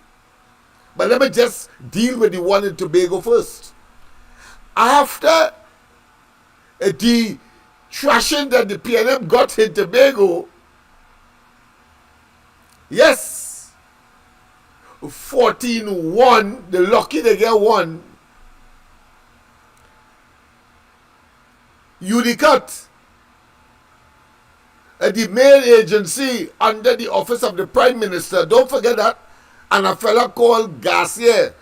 But let me just deal with the one in Tobago first. After the thrashing that the PNM got in Tobago, yes, 14-1, they're lucky they get one. Unicut, the mail agency under the office of the Prime Minister, don't forget that, and a fella called Garcia,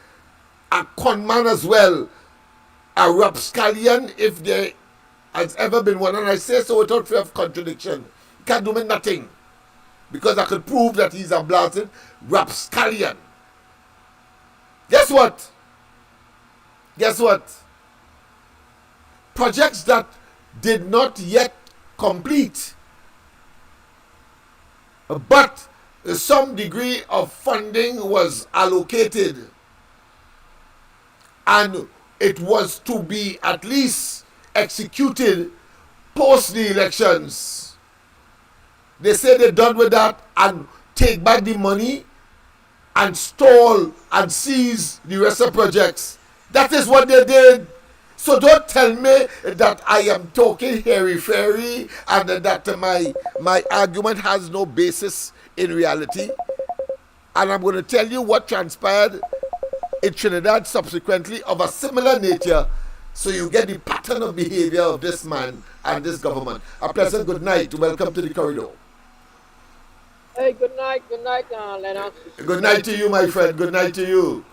a conman as well, a rapscallion if there has ever been one, and I say so without fear of contradiction. He can't do me nothing, because I could prove that he's a blasted rapscallion. Guess what? Guess what? Projects that did not yet complete, but some degree of funding was allocated, and it was to be at least executed post the elections. They say they're done with that and take back the money and stall and seize the rest of projects. That is what they did. So don't tell me that I am talking hairy-fairy and that my argument has no basis in reality. And I'm going to tell you what transpired in Trinidad subsequently of a similar nature, so you get the pattern of behavior of this man and this government. A pleasant good night. Welcome to the corridor. Hey, good night, Lennox. Good night to you, my friend. Good night to you.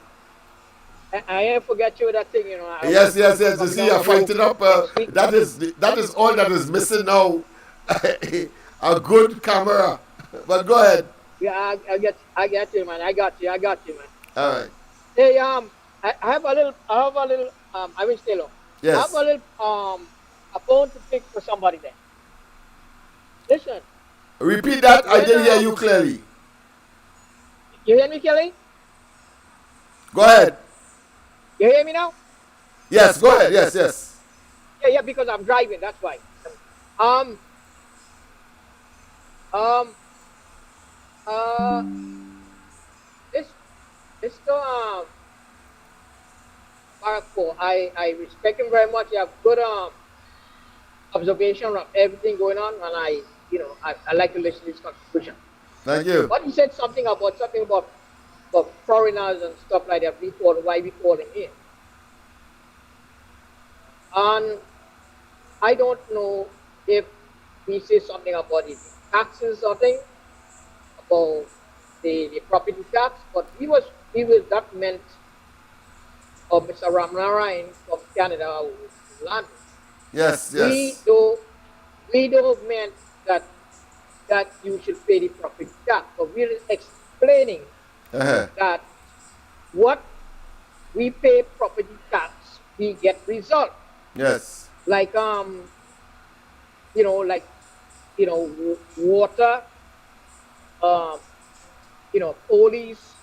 I ain't forget you with that thing, Yes. You see, you're fighting up. That is all that is missing now. A good camera. But go ahead. Yeah, I get you, man. I got you, man. All right. Hey, I have a little, I will stay long. Yes. I have a little, a bone to pick for somebody there. Listen. Repeat that. I didn't hear you clearly. You hear me, Kelly? Go ahead. You hear me now? Yes, go ahead. Yes. Yeah, because I'm driving, that's why. Mr. Barako, I respect him very much. He have good observation of everything going on, and I like to listen to his contribution. Thank you. But he said something about foreigners and stuff like that. Why we call him here? And I don't know if he says something about the taxes or thing, about the property tax, but he was that meant of Mr. Ramnarayan from Canada who is London. Yes. We don't meant that you should pay the property tax, but we're explaining that what we pay property tax, we get result. Yes. Like water, police,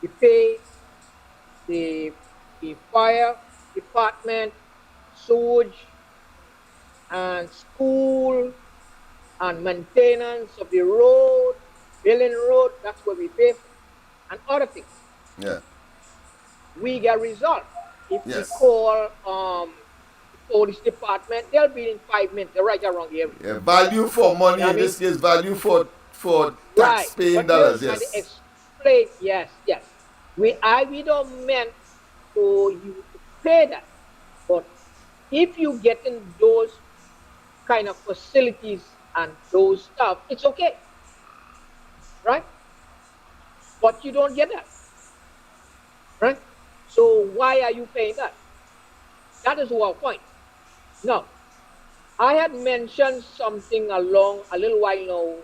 we pay the fire department, sewage, and school, and maintenance of the road, building road, that's what we pay for, and other things. Yeah. We get result. If yes. we call the police department, they'll be in 5 minutes. They're right around the area. Yeah, value for money, in this case, value for tax-paying dollars, yes. Explain, yes. We don't meant for you to pay that. But if you get in those kind of facilities and those stuff, it's okay. Right? But you don't get that. Right? So why are you paying that? That is our point. Now, I had mentioned something a little while now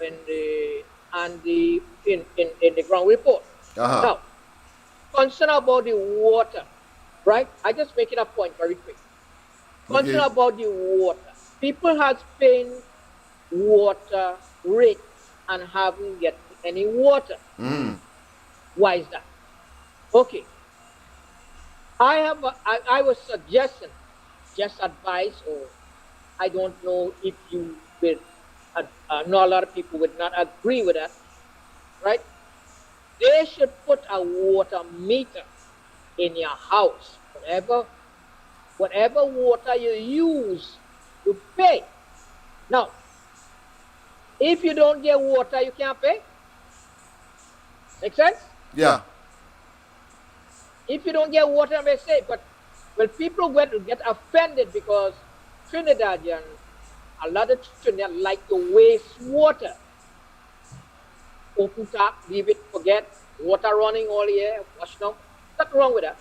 in the ground report. Now, concern about the water, right? I just make it a point very quick. Concern about the water. People has paying water rate and haven't get any water. Why is that? Okay. I was suggesting, just advice, or I don't know if you will, not a lot of people would not agree with that, right? They should put a water meter in your house. Whatever water you use you pay. Now, if you don't get water, you can't pay. Make sense? Yeah. If you don't get water, I may say, but well, people get offended because Trinidadian, a lot of Trinidad like to waste water. Open tap, leave it, forget, water running all year, wash now. Nothing wrong with that.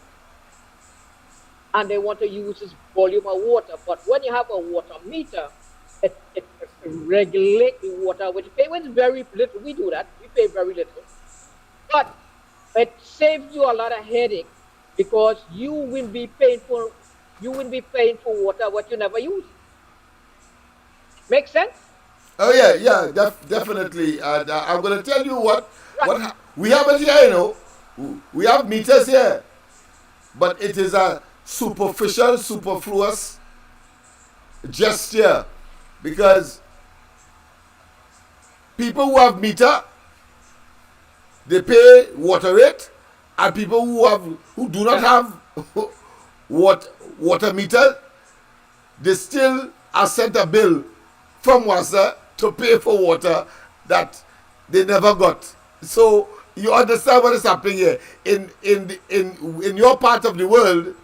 And they want to use this volume of water. But when you have a water meter, it regulates the water which you pay with very little. We do that. We pay very little. But it saves you a lot of headache because you will be paying for water what you never use. Make sense? Oh yeah, definitely. And I'm gonna tell you what we have it here. You know, we have meters here, but it is a superficial, superfluous gesture because people who have meter, they pay water rate, and people who do not have water meter, they still are sent a bill from WASA to pay for water that they never got. So you understand what is happening here. In your part of the world,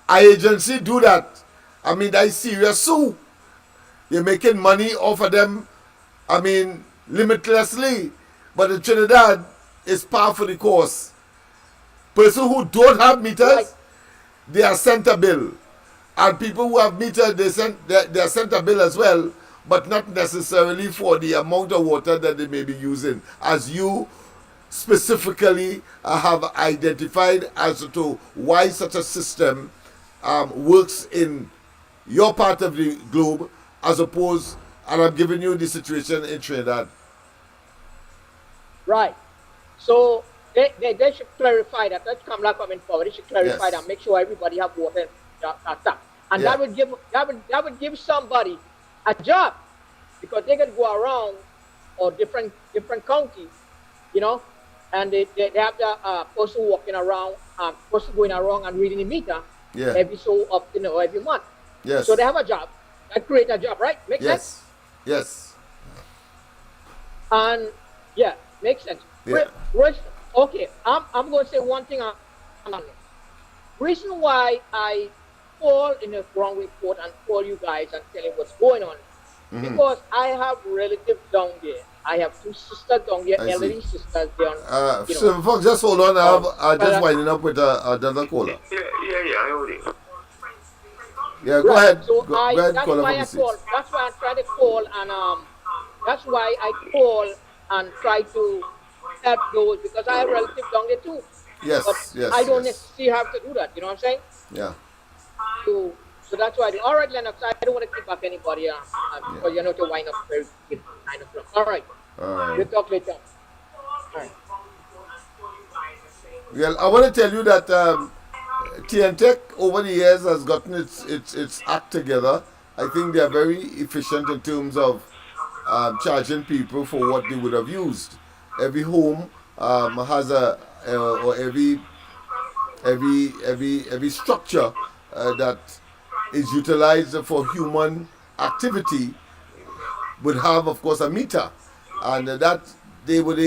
our agency do that. I mean, that is serious. So you're making money off of them, I mean, limitlessly. But in Trinidad, it's par for the course. Person who don't have meters, they are sent a bill. And people who have meters, they are sent a bill as well, but not necessarily for the amount of water that they may be using, as you specifically have identified as to why such a system works in your part of the globe, as opposed, and I'm giving you the situation in Trinidad. Right. So they should clarify that. Let's come back coming forward. They should clarify that. Make sure everybody have water and tap. And that would give somebody a job, because they could go around or different counties, you know, and they have the person walking around, person going around and reading the meter every so often or every month. Yes. So they have a job. That create a job, right? Makes sense? Yes. And yeah, makes sense. Yeah. Okay, I'm going to say one thing. Reason why I call in a wrong report and call you guys and tell you what's going on, because I have relatives down there. I have two sisters down there, elderly sisters there. So folks, just hold on. I'm just winding up with another caller. Yeah. Yeah, go ahead. So go ahead, that's caller why I call. That's why I try to call, and that's why I call and try to help those, because I have relatives down there too. Yes, but yes. I don't necessarily have to do that. You know what I'm saying? Yeah. So that's why I do. All right, Lennox. I don't want to keep back anybody because you know to wind up very 9 o'clock. All right. We'll talk later. All right. Well, I want to tell you that TNTech over the years has gotten its act together. I think they are very efficient in terms of charging people for what they would have used. Every home has or every structure that is utilized for human activity would have, of course, a meter, and that they were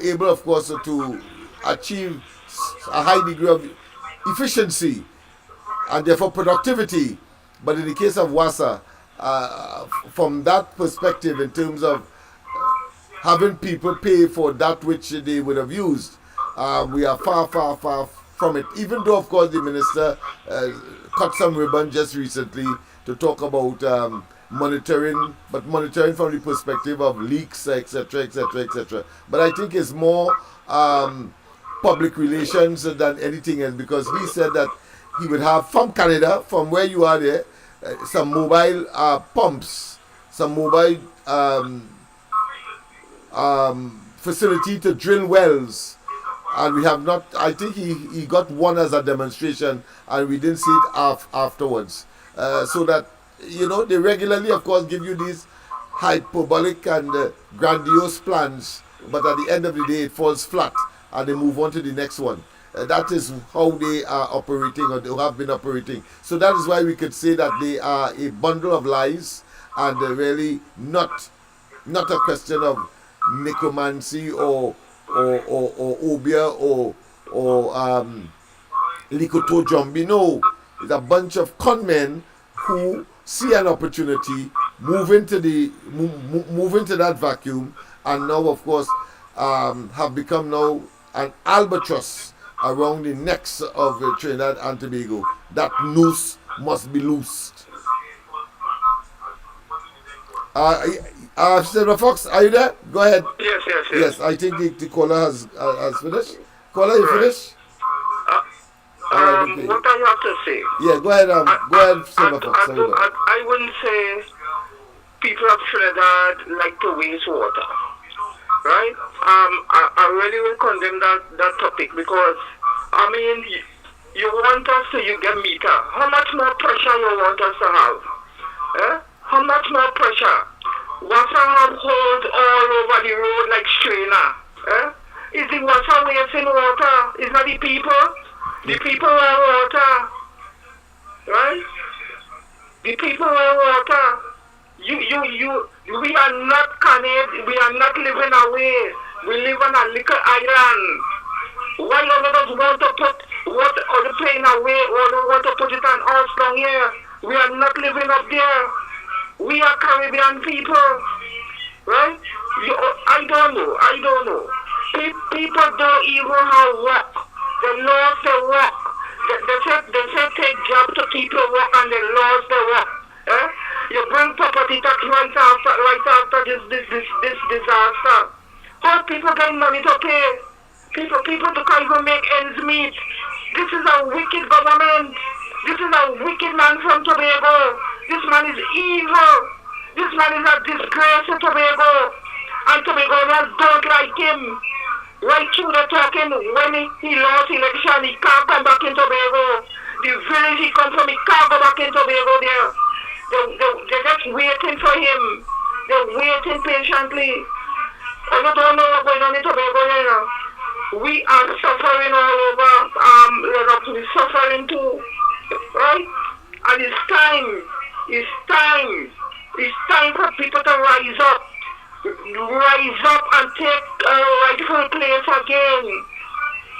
able, of course, to achieve a high degree of efficiency and therefore productivity. But in the case of WASA, from that perspective, in terms of having people pay for that which they would have used, we are far from it. Even though, of course, the minister cut some ribbon just recently to talk about monitoring, but monitoring from the perspective of leaks, etc. But I think it's more public relations than anything else, because he said that he would have from Canada, from where you are there, some mobile pumps, some mobile facility to drill wells. And we have not, I think he got one as a demonstration, and we didn't see it afterwards. So that, you know, they regularly, of course, give you these hyperbolic and grandiose plans, but at the end of the day, it falls flat, and they move on to the next one. that is how they are operating, or they have been operating. So that is why we could say that they are a bundle of lies, and really not a question of necromancy or obia or likoto jumbi. No, it's a bunch of con men who see an opportunity, move into that vacuum, and now of course have become now an albatross around the necks of Trinidad and Tobago. That noose must be loosed. Silver Fox, are you there? Go ahead. Yes. I think the caller has finished. Caller, you finished? Okay. What I have to say? Yeah, go ahead. Go ahead, Silver Fox. I wouldn't say people of Trinidad like to waste water, right? I really will condemn that topic, because I mean, you want us to get meter. How much more pressure you want us to have? How much more pressure? Water have hold all over the road like strainer. Is the water wasting water? Is not the people? The people want water, right? The people want water. We are not Canadian. We are not living away. We live on a little island. Why you don't want to put what or the plane away, or don't want to put it on us down here? We are not living up there. We are Caribbean people, right? I don't know. People don't even have work. They lost their work. They said take job to people work, and they lost their work. You bring property tax right after this disaster. How people get money to pay? People can't even make ends meet. This is a wicked government. This is a wicked man from Tobago. This man is evil. This man is a disgrace to Tobago. And Tobagonians don't like him. Right through the talking, when he lost election, he can't come back in Tobago. The village he come from, he can't go back in Tobago there. They're just waiting for him. They're waiting patiently. I don't know what's going on in Tobago here. We are suffering all over. Lennox, we're suffering too. Right? And it's time for people to rise up. Rise up and take our rightful place again.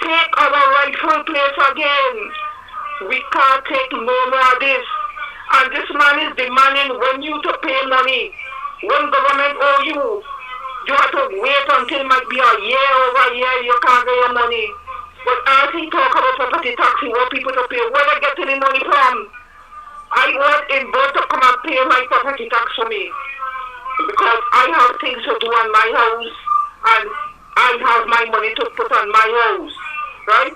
Take our rightful place again. We can't take no more of this. And this man is demanding when you to pay money. When government owe you, you have to wait until it might be a year over a year, you can't get your money. But as he talk about property tax, he want people to pay. Where they get any money from? I want him both to come and pay my property tax for me. Because I have things to do on my house, and I have my money to put on my house, right?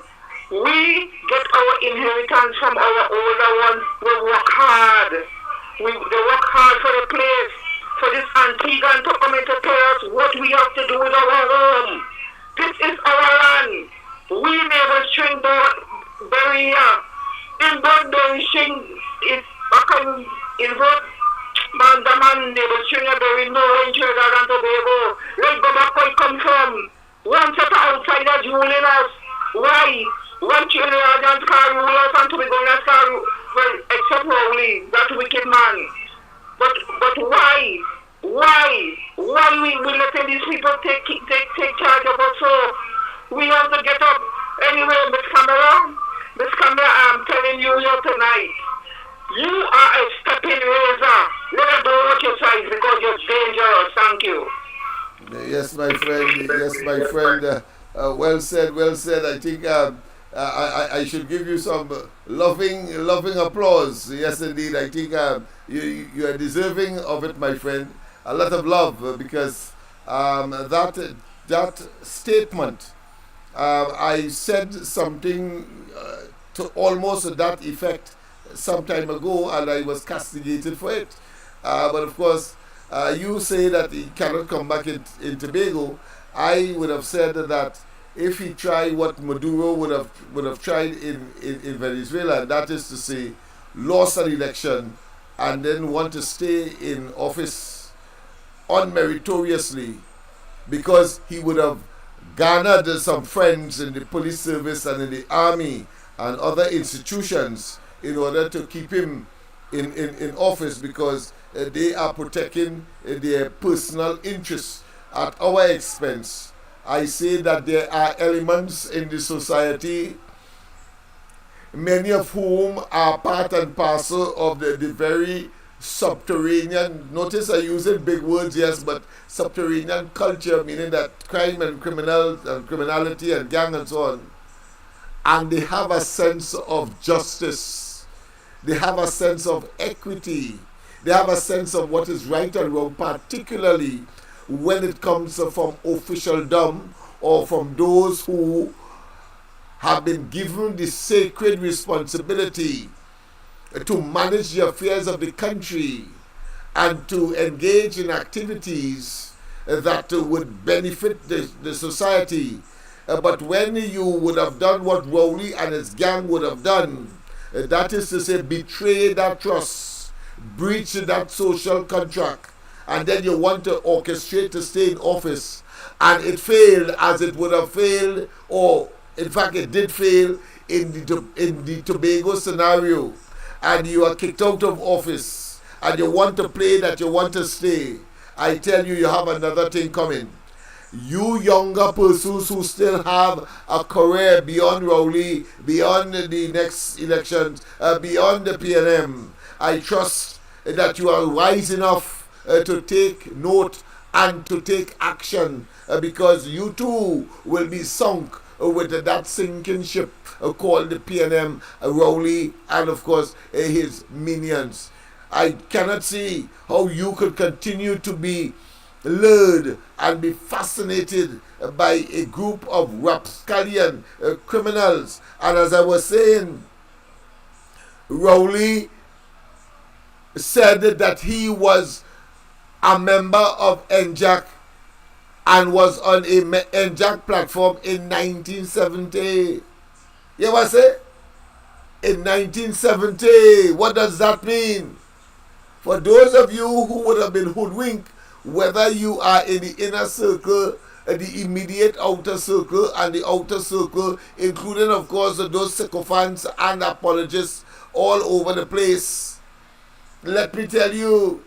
We get our inheritance from our older ones. We work hard. They work hard for the place, for this Antiguan to come in to tell us what we have to do with our home. This is our land. We never string bury here. In Bunbury string is the man never string a bury no in Trinidad and Tobago. Let's go back where it come from. One set of outsiders ruling us. Why? One Trinidadians can't rule us, and Tobagonians can't rule. Well, except Rowley, that wicked man. But why? Why we letting these people take charge of us? So we have to get up. Anyway, Miss Camera, I'm telling you here tonight, you are a stepping razor. Never do what you size because you're dangerous. Thank you. Yes, my friend. Well said. I think I should give you some loving applause. Yes, indeed. I think you are deserving of it, my friend. A lot of love, because that statement. I said something to almost that effect some time ago, and I was castigated for it. But of course, you say that he cannot come back in Tobago. I would have said that if he tried what Maduro would have tried in Venezuela, and that is to say, lost an election and then want to stay in office unmeritoriously, because he would have garnered some friends in the police service and in the army and other institutions in order to keep him in office, because they are protecting their personal interests at our expense. I say that there are elements in the society, many of whom are part and parcel of the very subterranean, notice I use it big words, yes, but subterranean culture, meaning that crime and criminality and gang and so on. And they have a sense of justice. They have a sense of equity. They have a sense of what is right and wrong, particularly when it comes from officialdom or from those who have been given the sacred responsibility to manage the affairs of the country and to engage in activities that would benefit the society. But when you would have done what Rowley and his gang would have done, that is to say, betray that trust, breach that social contract, and then you want to orchestrate to stay in office, and it failed as it would have failed, or in fact it did fail in the Tobago scenario, and you are kicked out of office, and you want to play that you want to stay, I tell you, you have another thing coming. You younger persons who still have a career beyond Rowley, beyond the next elections, beyond the PNM, I trust that you are wise enough to take note and to take action, because you too will be sunk with that sinking ship called the PNM, Rowley, and of course his minions. I cannot see how you could continue to be lured and be fascinated by a group of rapscallion criminals. And as I was saying, Rowley said that he was a member of NJAC and was on a NJAC platform in 1970. You ever say? In 1970. What does that mean? For those of you who would have been hoodwinked, whether you are in the inner circle, the immediate outer circle, and the outer circle, including, of course, those sycophants and apologists all over the place, let me tell you,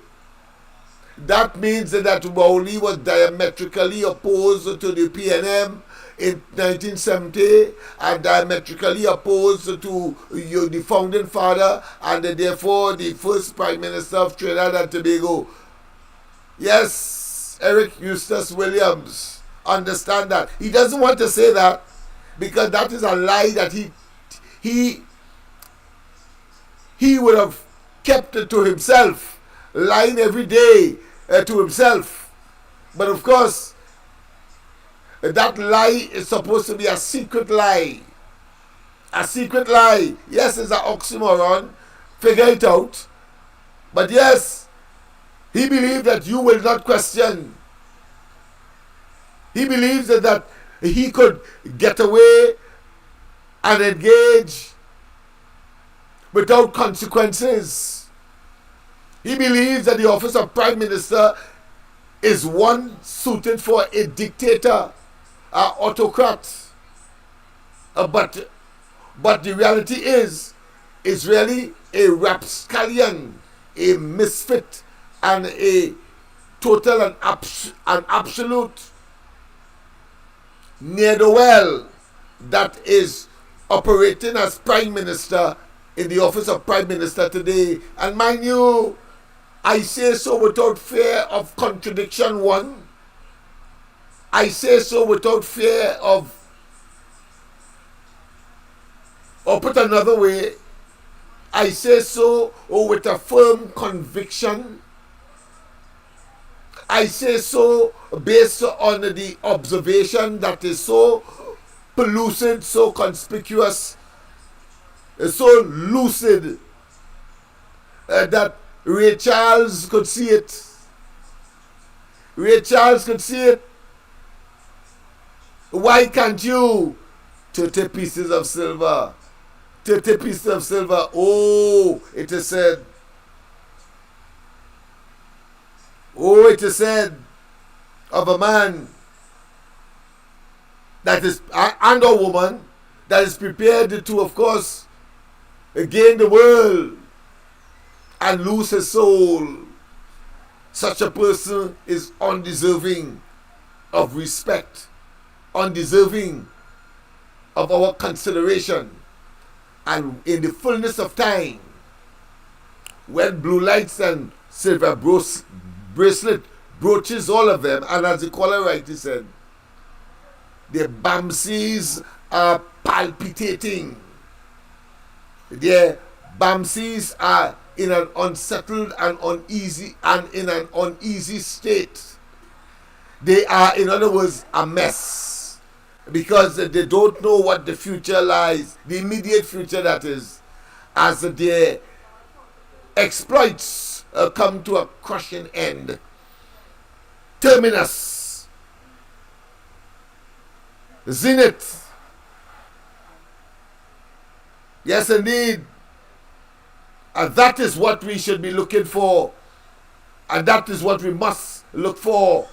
that means that Rowley was diametrically opposed to the PNM in 1970 and diametrically opposed to the founding father and therefore the first Prime Minister of Trinidad and Tobago. Yes, Eric Eustace Williams. Understand that. He doesn't want to say that because that is a lie that he would have kept it to himself, lying every day to himself. But of course, that lie is supposed to be a secret lie. A secret lie. Yes, it's an oxymoron. Figure it out. But yes, he believes that you will not question. He believes that he could get away and engage without consequences. He believes that the office of Prime Minister is one suited for a dictator, an autocrat. But the reality is really a rapscallion, a misfit, and a total and absolute ne'er-do-well that is operating as Prime Minister in the office of Prime Minister today. And mind you, I say so without fear of contradiction, one. I say so without fear of, or put another way, I say so with a firm conviction. I say so based on the observation that is so pellucid, so conspicuous, so lucid, that Ray Charles could see it. Ray Charles could see it. Why can't you? 30 pieces of silver. 30 pieces of silver. Oh, it is said. Oh, it is said of a man that is, and a woman that is prepared to, of course, gain the world and lose his soul, such a person is undeserving of respect, undeserving of our consideration. And in the fullness of time, when blue lights and silver bracelet brooches, all of them, and as the caller rightly said, the Bamsies are palpitating. Their Bamsies are in an unsettled and in an uneasy state. They are, in other words, a mess, because they don't know what the future lies, the immediate future that is, as their exploits come to a crushing end. Terminus, zenith. Yes, indeed. And that is what we should be looking for. And that is what we must look for.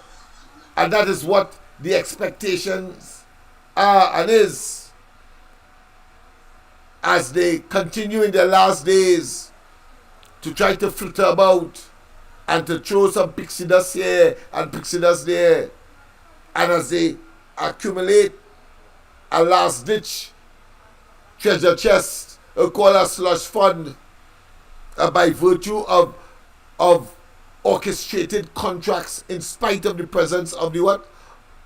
And that is what the expectations are and is, as they continue in their last days to try to flitter about and to throw some pixie dust here and pixie dust there. And as they accumulate a last ditch treasure chest, called a slush fund, by virtue of orchestrated contracts, in spite of the presence of the what?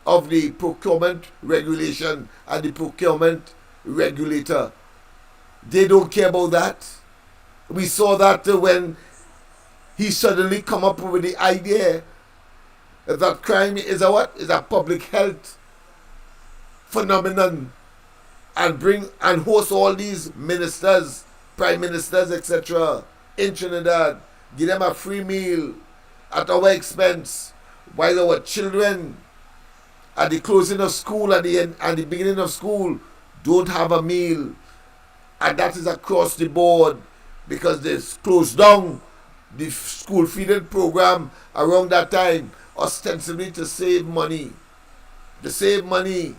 Of the procurement regulation and the procurement regulator. They don't care about that. We saw that when he suddenly come up with the idea that crime is a what? Is a public health phenomenon, and host all these ministers, prime ministers, etc. in Trinidad, give them a free meal at our expense, while our children at the closing of school and the beginning of school don't have a meal. And that is across the board, because they closed down the school feeding program around that time, ostensibly to save money. To save money.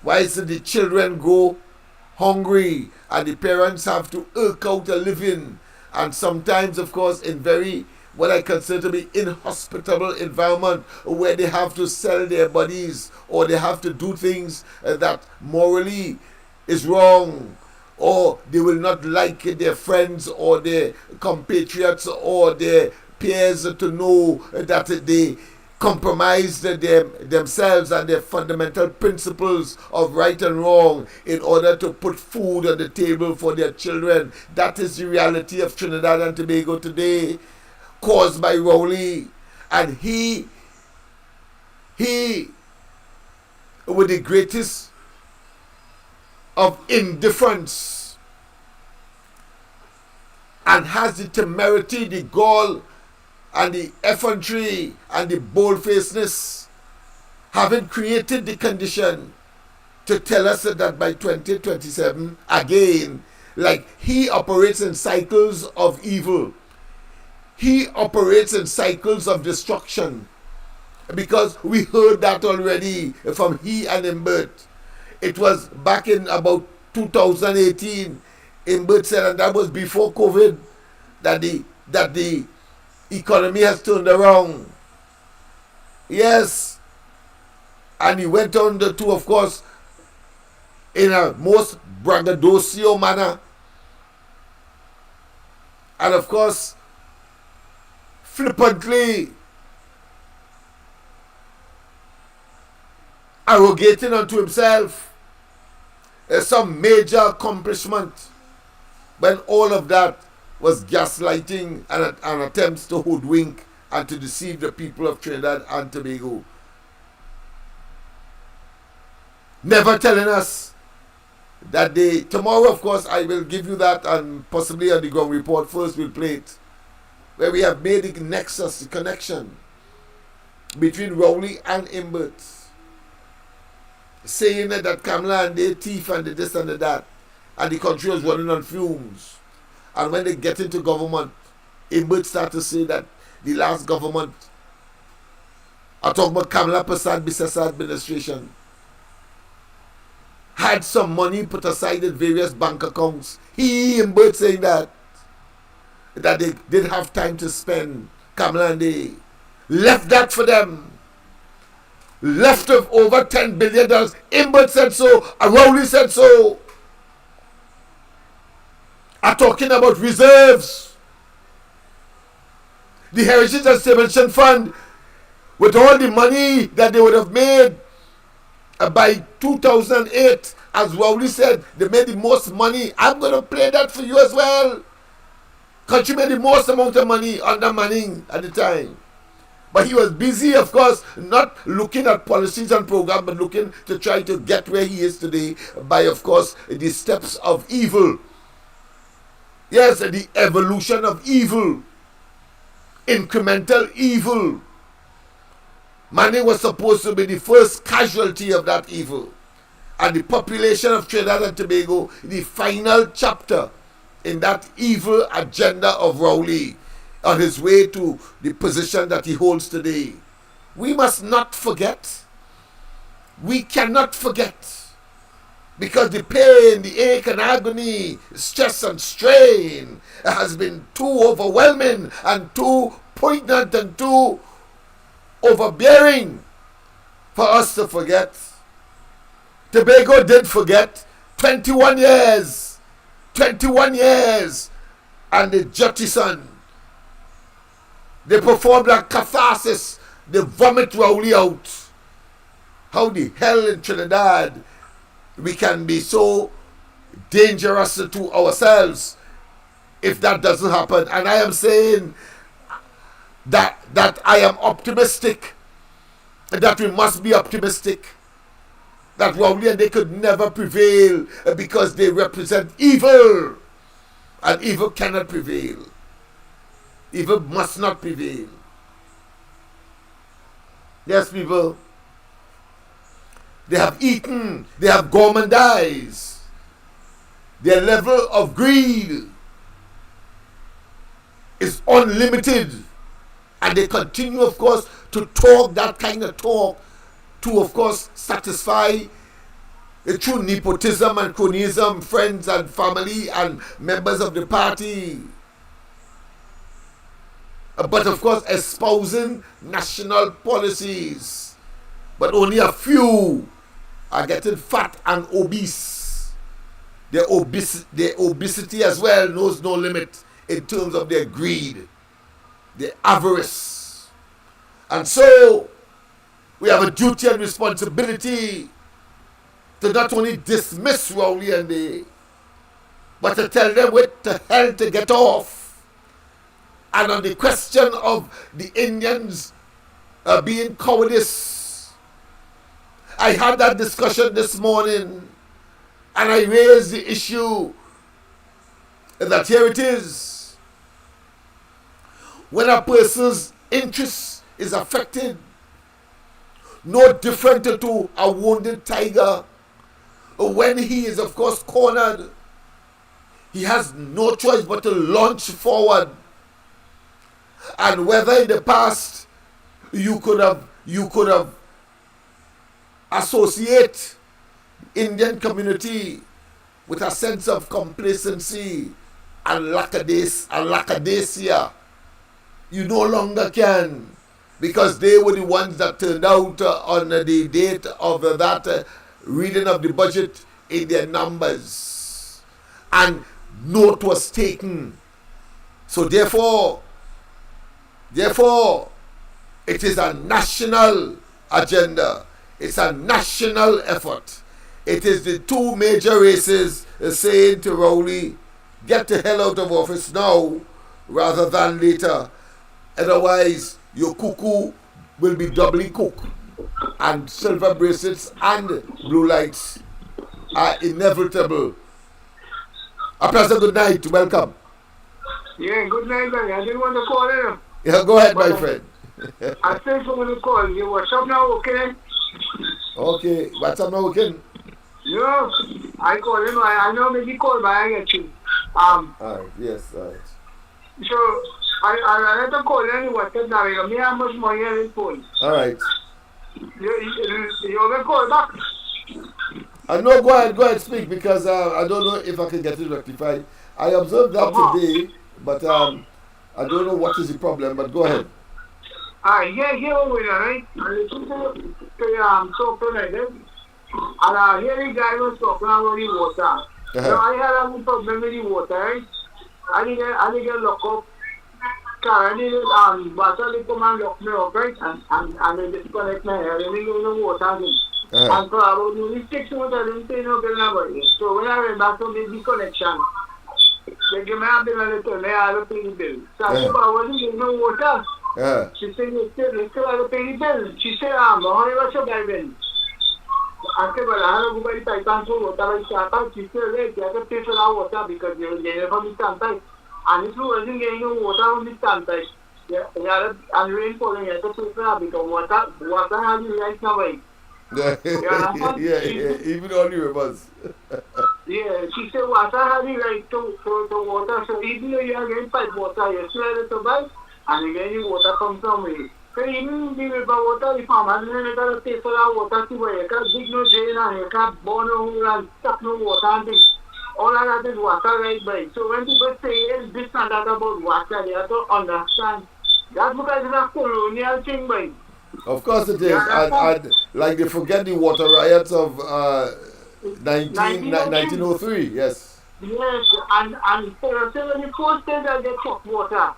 Why is it the children go hungry and the parents have to eke out a living, and sometimes, of course, in very, what I consider to be inhospitable environment, where they have to sell their bodies, or they have to do things that morally is wrong, or they will not like their friends or their compatriots or their peers to know that they compromised themselves and their fundamental principles of right and wrong in order to put food on the table for their children. That is the reality of Trinidad and Tobago today, caused by Rowley. And he with the greatest of indifference, and has the temerity, the gall, and the effrontery, and the boldfacedness, having created the condition to tell us that by 2027, again, like he operates in cycles of evil. He operates in cycles of destruction, because we heard that already from he and Imbert. It was back in about 2018, Imbert said, and that was before COVID, that the economy has turned around. Yes. And he went on to, of course, in a most braggadocio manner, and of course, flippantly arrogating unto himself some major accomplishment, when all of that was gaslighting and attempts to hoodwink and to deceive the people of Trinidad and Tobago. Never telling us that tomorrow, of course, I will give you that, and possibly on the ground report first we'll play it, where we have made the nexus, the connection between Rowley and Imbert, saying that Kamala and they thief and the this and the that, and the country was running on fumes. And when they get into government, Imbert start to say that the last government, I talk about Kamala Prasad Bisasa administration, had some money put aside in various bank accounts. He and Bert saying that they didn't have time to spend. Kamala and they left that for them. Left of over $10 billion. Imbert said so. Rowley said so. Are talking about reserves. The Heritage and Stabilization Fund, with all the money that they would have made by 2008, as Rowley said, they made the most money. I'm going to play that for you as well. Country made the most amount of money under Manning at the time. But he was busy, of course, not looking at policies and programs, but looking to try to get where he is today by, of course, the steps of evil. Yes, the evolution of evil. Incremental evil. Manning was supposed to be the first casualty of that evil. And the population of Trinidad and Tobago, the final chapter in that evil agenda of Rowley, on his way to the position that he holds today. We must not forget. We cannot forget. Because the pain, the ache and agony, stress and strain has been too overwhelming and too poignant and too overbearing for us to forget. Tobago did forget. 21 years. 21 years. And the jettison. They performed like catharsis. They vomit Rowley out. How the hell in Trinidad we can be so dangerous to ourselves if that doesn't happen? And I am saying that I am optimistic, that we must be optimistic, that Rowley and they could never prevail because they represent evil, and evil cannot prevail. Evil must not prevail. Yes, people. They have eaten. They have gormandized. Their level of greed is unlimited. And they continue, of course, to talk that kind of talk to, of course, satisfy through nepotism and cronyism, friends and family and members of the party. But of course espousing national policies. But only a few are getting fat and obese. Their obesity as well knows no limit in terms of their greed, their avarice. And so we have a duty and responsibility to not only dismiss Rowley and they, but to tell them what the hell to get off. And on the question of the Indians being cowardice, I had that discussion this morning, and I raised the issue that here it is. When a person's interest is affected, no different to a wounded tiger, when he is, of course, cornered, he has no choice but to launch forward. And whether in the past you could have associate Indian community with a sense of complacency and lackadaisia, you no longer can, because they were the ones that turned out on the date of that reading of the budget in their numbers, and note was taken. So therefore, it is a national agenda. It's a national effort. It is the two major races saying to Rowley, get the hell out of office now rather than later. Otherwise, your cuckoo will be doubly cooked. And silver bracelets and blue lights are inevitable. A pleasant good night. Welcome. Yeah, good night, man. I didn't want to call in. Yeah, go ahead, my friend. I think I'm going to call you. What's up now, okay? Okay, what's up now, okay? No, I call him. I know maybe call, but I get you. Alright, yes, alright. So, I let him call you and WhatsApp now. You have much money on his phone. Alright. You will call back? No, go ahead, speak, because I don't know if I can get it rectified. I observed that today, but I don't know what is the problem, but go ahead. Here over there, right? And listen to talking like this. And here the guy was talking about the water. Now I had a problem with the water, right? I didn't get locked up. Currently, water they come and lock me up, right? And they disconnect my hair. They go no water again. And for about nearly 6 months, I didn't pay no bill nobody. So when I went back to the connection, they give me a bill and they told me I have to pay the bill. So I said, but I wasn't getting no water. She said, you still have to pay the bill. She said, how much your bill? I said, well, I don't go by the pipe and so water by Santa. She said, right, you have to pay for that water because they were getting it from the Santa. And if you wasn't getting no water from the Santa, and rain falling, you have to pay for that because water has the right now. Even on the rivers. She said water has the right to water, so even though you are getting pipe water, you still have to buy, and you get the water from somewhere. So even the river water, the farmers don't have to pay for that water to buy. You can't dig no drain and you can't burn no hole and stuff no water and things. All of that is water right by. So when people say this and that about water, they have to understand. That's because it's a colonial thing, by. Of course it is. And like they forget the water riots of 1903, yes. Yes, and for the first day that they took water.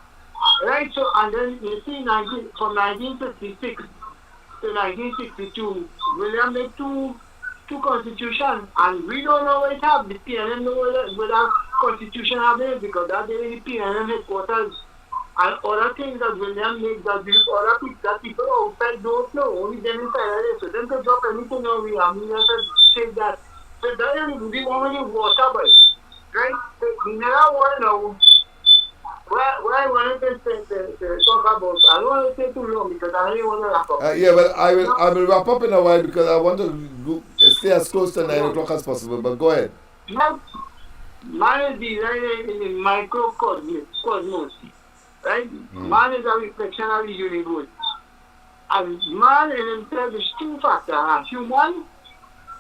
Right, so and then you see from 1956 to 1962, William made two constitutions, and we don't know what it have. The PNM know what that constitution have it because that day the PNM headquarters and other things that William made that people outside don't know, only them inside it. So then to drop anything on we have to say that. So that is the one with the water, boy. Right? So we never want to know. What I wanted to talk about, I don't want to say too long because I really want to wrap up. But I will wrap up in a while because I want to stay as close to 9 o'clock as possible, but go ahead. Man is designed in the microcosmos, right? Man is a reflection of the universe. And man in himself is two factors, a human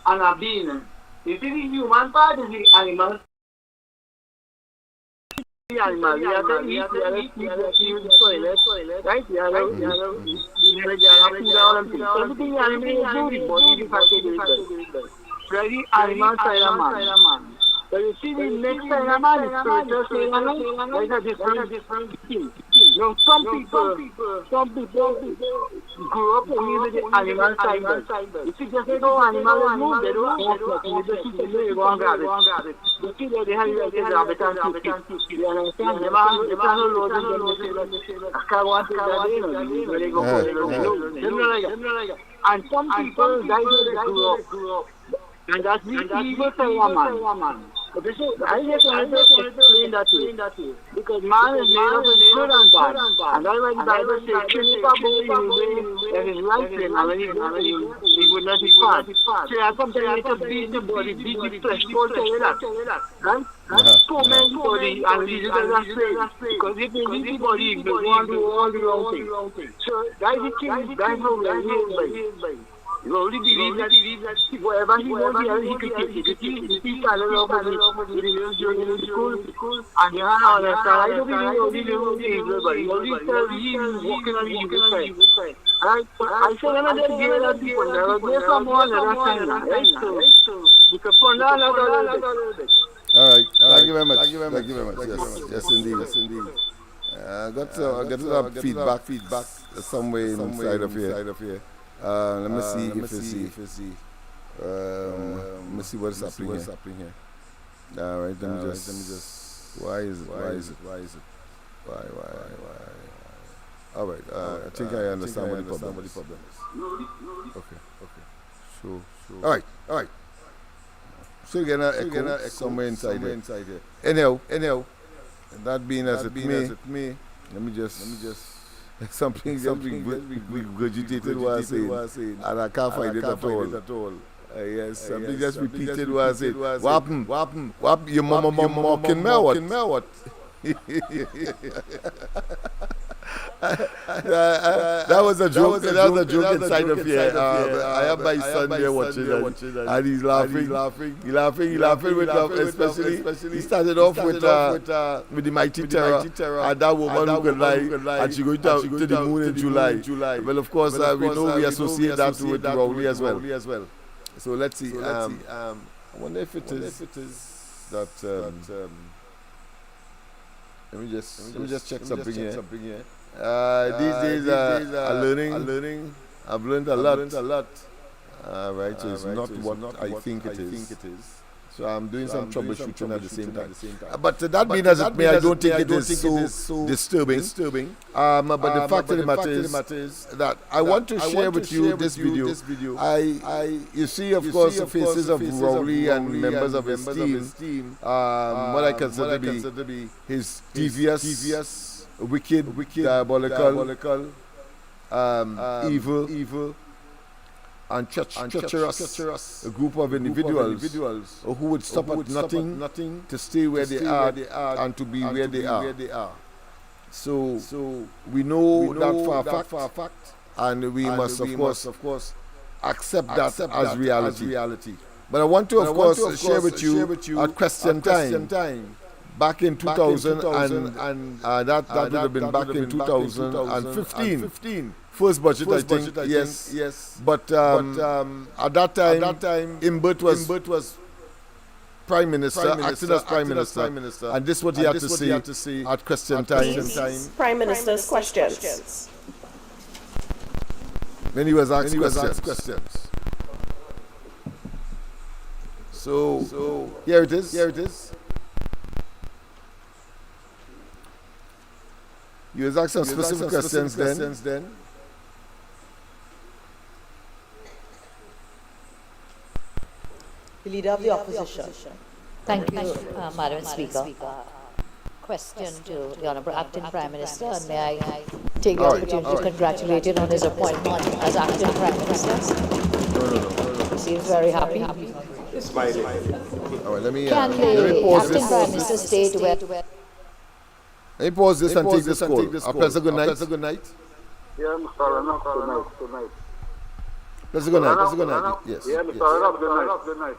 and a being. You see the human part is the animal. Animal, we have to eat, we have to use the toilet, right? We have to food all them things. Everything animal do, the body is factor. Very animal side of man. But you see the next side of man is spiritual side of man. There's a different thing. You know, some people grew up only with the animal side. You see, just no animal move, they don't walk. You just go and grab it. You see that they have the rabbit and fish. You understand? They have no load in them. I can't want to that, they go. And some people grew up. And that's the evil side of man. But this is, I just want to explain that to you. Because man is made up of good and bad. And that's why the Bible says, kill it up in the way that is right thing, and when he would not depart. So I come to you to beat the body, beat the flesh, go tell you that. Right? Torment the body and leave it as a slave. Because if you beat the body, you go and do all the wrong things. So that's the thing, that's how we are here by. You only believe that whatever he wants, he could take it. He started off with the school, and you understand. I don't believe the evil, but he only tells you walking on the evil side. I say when I get other people, there will be someone that I can, because for now, another bit. All right. Thank you very much. Yes, indeed. I got to feedback somewhere inside of here. Let me see. Let me see what's happening here. All right. Let me just. Why is it? Why? All right. I think I understand what the problem is. Okay. Sure. All right. Still getting an echo somewhere inside here. Anyhow. That being as it may, let me just. Something we regurgitated was saying, and I can't find it at all. Yes, something just repeated was saying, wap, your mama mocking me what? That was a joke. That was a joke inside of here. I have my son there watching, and he's laughing. He's laughing with, especially. He started off with the Mighty Terror, and that woman who could lie, and she going to the moon in July. Well, of course, we know we associate that with Rowley as well. So let's see. I wonder if it is that. Let me just check something here. These days, I'm learning. I've learned a lot. Right, so it's not what I think it is. So I'm doing some troubleshooting at the same time. But that being as it may, I don't think it is so disturbing. But the fact of the matter is that I want to share with you this video. You see, of course, the faces of Rowley and members of his team. What I consider to be his devious, wicked, diabolical, evil, and treacherous, a group of individuals who would stop at nothing to stay where they are and to be where they are. So we know that for a fact, and we must of course accept that as reality. But I want to of course share with you at question time. Back in 2000 and that would have been back in 2015. First budget, I think, yes. But at that time, Imbert was Prime Minister, acting as Prime Minister, and this is what he had to say at question time. Prime Minister's questions. When he was asked questions. So here it is. You was asked some specific questions then. The Leader of the Opposition. Thank you, Madam Speaker. Question to the Honourable Acting Prime Minister, and may I take the opportunity to congratulate him on his appointment as Acting Prime Minister? No. He seems very happy. All right, let me Can the pause Acting Prime Minister state where... Let me pause this and take this call. Pleasant good night. Yeah, Mr. Lennox, good night. Pleasant good night. Yes. Yeah, Mr. Lennox, good night.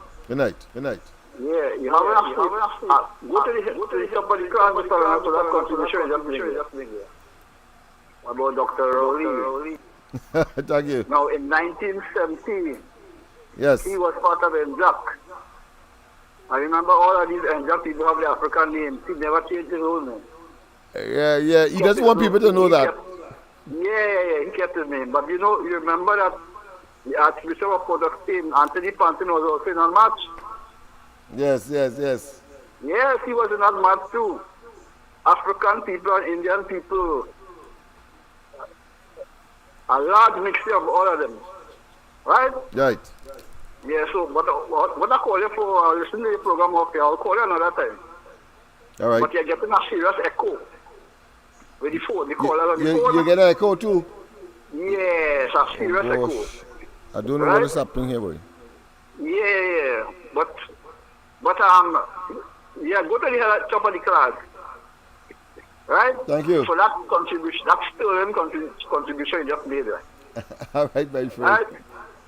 Good night. Yeah, you have enough go to the top of the class, Mr. Lennox, to that contribution you just made there. About Dr. Rowley. Thank you. Now, in 1970, yes, he was part of NJAC. I remember all of these NJAC people have the African names. He never changed his own name. Yeah. He doesn't want people to know that. He kept his name. But you remember that the Archbishop of Port of Spain, Anthony Pantin, was also in that match? Yes. Yes, he was in that match too. African people and Indian people. A large mixture of all of them. Right? Right. Yeah, so what I call you for, listen to the program of here, I'll call you another time. All right. But you're getting a serious echo. With the phone, the caller on the phone. You get an echo too? Yes, a serious echo. I don't know what is happening here, boy. Yeah. But go to the top of the class. Right? Thank you. So that contribution, that stolen contribution you just made. All right, my friend. Right?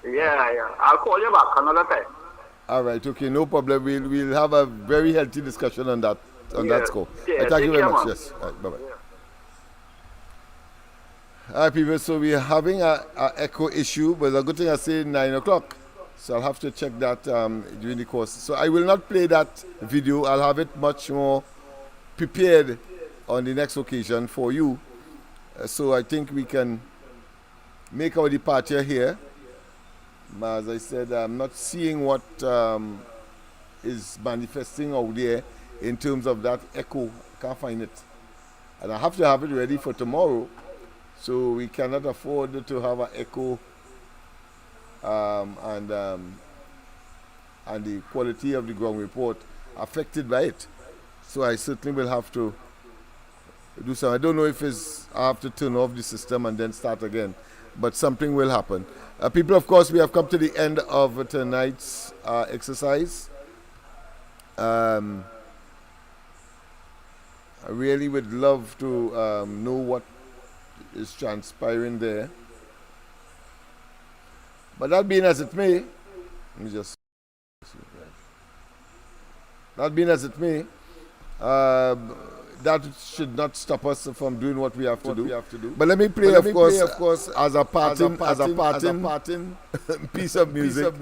Yeah. I'll call you back another time. All right, okay, no problem. We'll have a very healthy discussion on that score. Yeah, thank you very much. Man. Yes. All right, bye-bye. All right, people, so we're having an echo issue, but the good thing I say 9 o'clock. So I'll have to check that during the course. So I will not play that video. I'll have it much more prepared on the next occasion for you. So I think we can make our departure here. As I said, I'm not seeing what is manifesting out there in terms of that echo. I can't find it. And I have to have it ready for tomorrow. So we cannot afford to have an echo and the quality of the ground report affected by it. So I certainly will have to do something. I don't know if I have to turn off the system and then start again, but something will happen. People, of course, we have come to the end of tonight's exercise. I really would love to know what is transpiring there. But that being as it may, let me just see. That being as it may, that should not stop us from doing what we have to do. But let me play, of course, as a parting piece of music.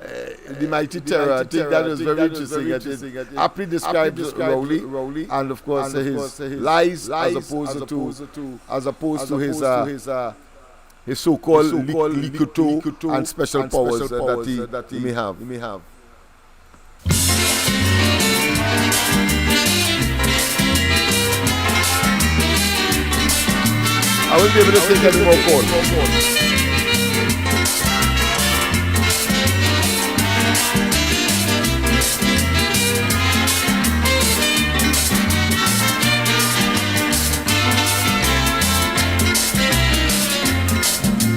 The Mighty Terror. I think that was very interesting. It aptly describes Rowley, and of course his lies as opposed to his so-called likuto and special powers that he may have. I won't be able to take any more calls.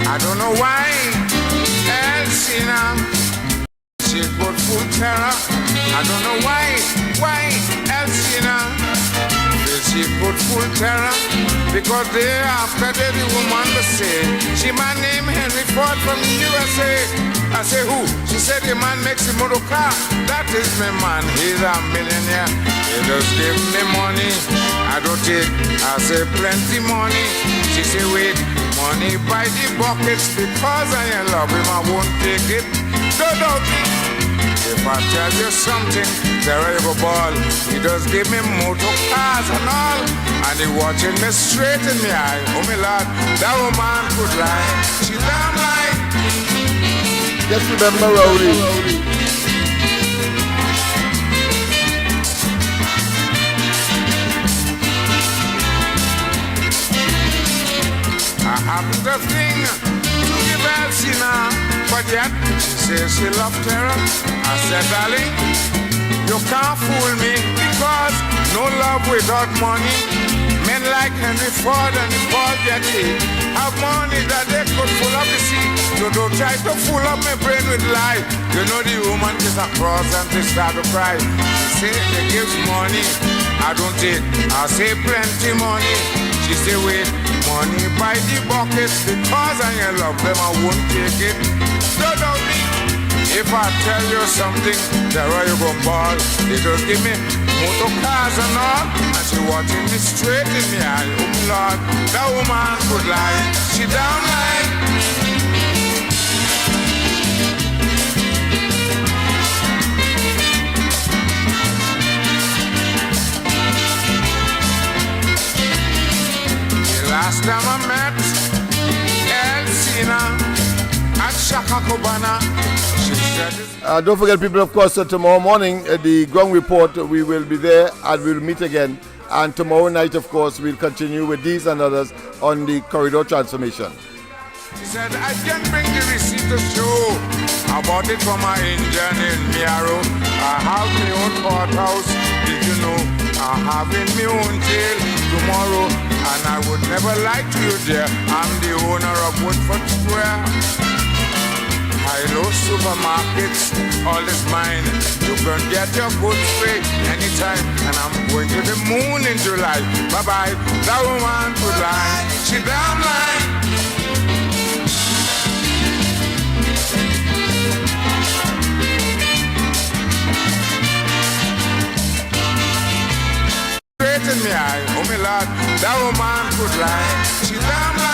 I don't know why Elsina, she put full terror. I don't know why Elsina, she put full terror. Because day after day the woman was say, she man named Henry Ford from the USA. I say who? She said the man makes a motor car. That is my man, he's a millionaire. He just give me money, I don't take. I say plenty money. She say wait, money by the buckets. Because I love him, I won't take it. Don't doubt me. If I tell you something, there I go ball. He does give me motor cars and all. And he watching me straight in the eye. Oh my lord, that woman could lie. She damn lie. Just remember Rowley. I haven't a thing to give Elsina, but yet she says she loved terror. I said, darling, you can't fool me because no love without money. Men like Henry Ford and Paul Getty have money that they could full up the sea. So don't try to fool up my brain with lie. You know the woman is across and they start to cry. She say they give money, I don't take. I say plenty money. She say wait, money by the buckets. Because I love them, I won't take it. Don't doubt me. If I tell you something, there you go ball. They just give me motor cars and all. And she watching me straight in the eye. Oh my Lord, that woman could lie. She down lie. The last time I met Elsina at Shaka Cubana, don't forget, people, of course, tomorrow morning, the ground report, we will be there and we'll meet again. And tomorrow night, of course, we'll continue with these and others on the corridor transformation. She said, I can bring the receipt to show. I bought it from my engine in Miaro. I have my own courthouse. Did you know? I have in my own jail tomorrow. And I would never lie to you, dear. I'm the owner of Woodford Square. High-low supermarkets, all is mine. You can get your goods free anytime. And I'm going to the moon in July. Bye-bye, that woman could lie. She damn lie. Straight in the eye, oh my lord, that woman could lie. She damn lie.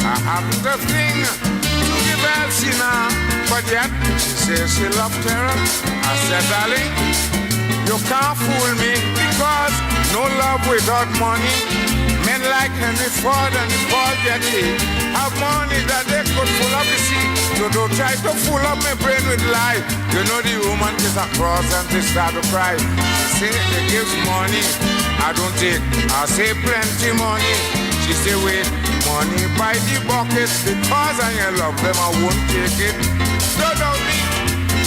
I haven't a thing to give Elsina, but yet she says she loved terror. I said, darling, you can't fool me because no love without money. Men like Henry Ford and Paul Getty have money that they could full up the sea. So don't try to fool up my brain with lie. You know the woman is across and they start to cry. She say they give money, I don't take. I say plenty money. She say wait, money by the buckets. Because I love them, I won't take it. Don't doubt me.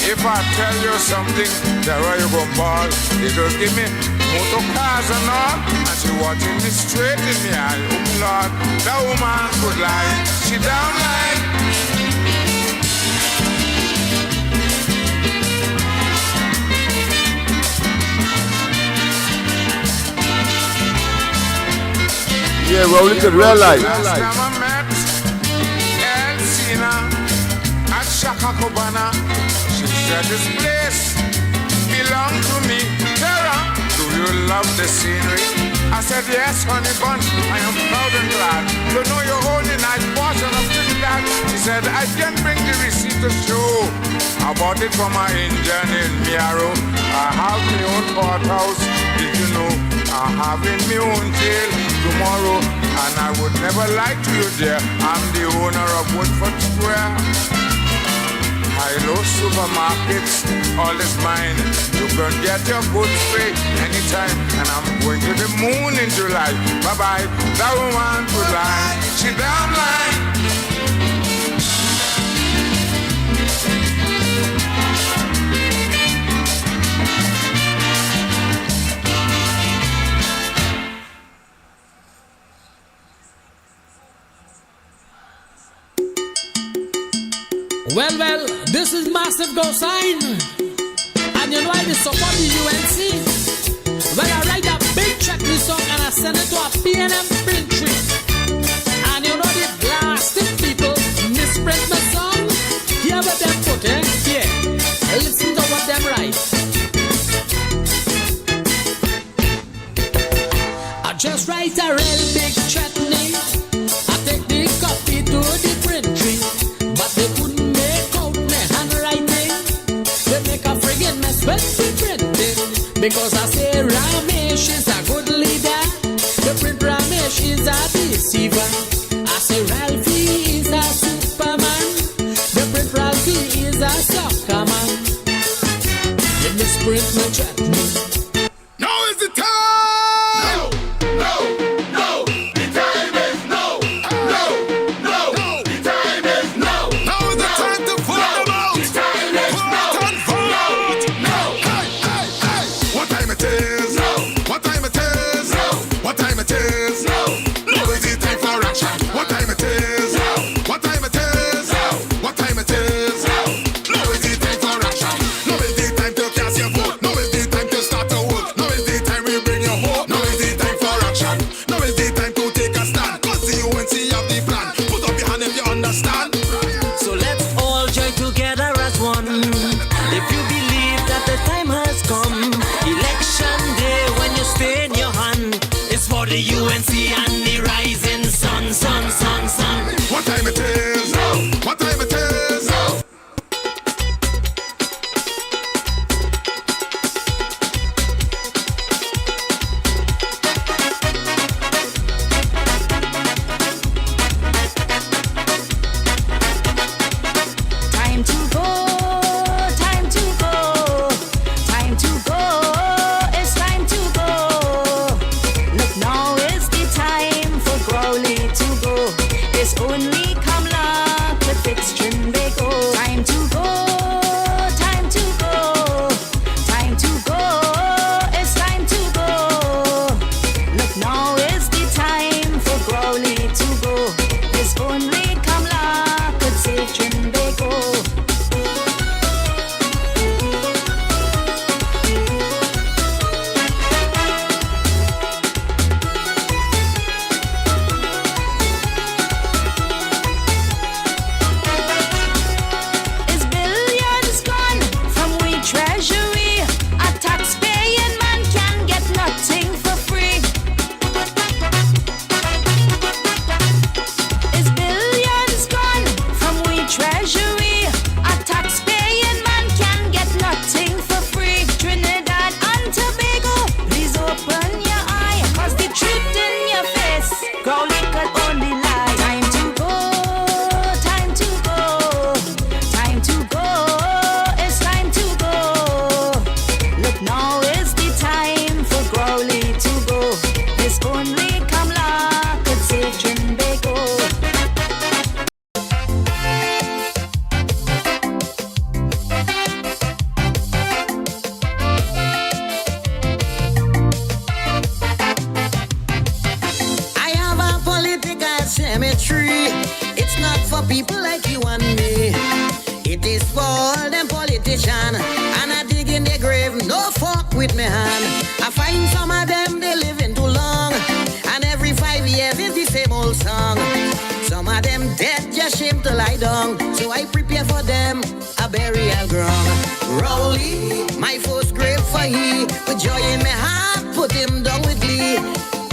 If I tell you something, there you go ball. They just give me motor cars and all. And she watching me straight in the eye. Oh my Lord, that woman could lie. She down lie. Yeah, rolling to real life. Last time I met Elsina at Shaka Cubana, she said this place belongs to me. Tara, do you love the scenery? I said yes, honey bun, I am proud and glad to know you're holding nice portion of Trinidad. She said I can bring the receipt to show. I bought it from my Indian in Miaro. I have my own courthouse, did you know? I have in my own jail tomorrow, and I would never lie to you, dear. I'm the owner of Woodford Square. High-low supermarkets, all is mine. You can get your goods free anytime, and I'm going to the moon in July. Bye-bye, that woman could lie, she damn lie. Well, this is Massive Go Sign, and you know I support the UNC. When I write a big checklist song and I send it to a P&M print tree, and you know the blasted people misprint my song. Hear what them put, eh? Yeah, listen to what them write. I just write a real big chutney. I take the copy to the print tree, but they couldn't because I say Ramesh is a good leader, the print Ramesh is a deceiver. I say Ralphie is a superman, the print Ralphie is a soccer man. Let me sprint my chutney. Now is the time! No! The time is no! No! The time is no! Now is the time to put them out! The time is no! What time it is? No! What time it is? No! What time it is? No! Now is the time for action. What time it is? No! What time it is? No! What time it is? No! Now is the time for action. Now is the time to cast your vote. Now is the time to start to work. Now is the time we bring your hope. Now is the time for action. Now is the time to take a stand. Cause the UNC have the plan. Put up your hand if you understand. So let's all join together as one. If you believe that the time has come, election day when you stay in your hand, it's for the UNC and the rising sun. What time it is? No! What time it is? No! Time to go, time to go, time to go, it's time to go. Look, now is the time for Crowley to go. It's only Kamla to fix Trinbago. Time to go, time to go, time to go, it's time to go. Look, now is the time for Crowley to go. It's only Kamla could save Trinbago. Is billions gone from we treasury? A tax-paying man can get nothing for free. Is billions gone from we treasury? A tax-paying man can get nothing for free. Trinidad and Tobago, please open your eye, cause the truth in your face, Crowley could only lie. Time to go, time to go, time to go, it's time to go. Look, now is the time for Crowley to go. It's only Kamla could save Trinbago. I have a political cemetery. It's not for people like you and me. It is for all them politicians. And I dig in their grave, no fuck with me hand. I find some of them, they living too long. And every 5 years it's to lie down, so I prepare for them a burial ground. Rowley, my first grave for he, with joy in my heart, put him down with glee.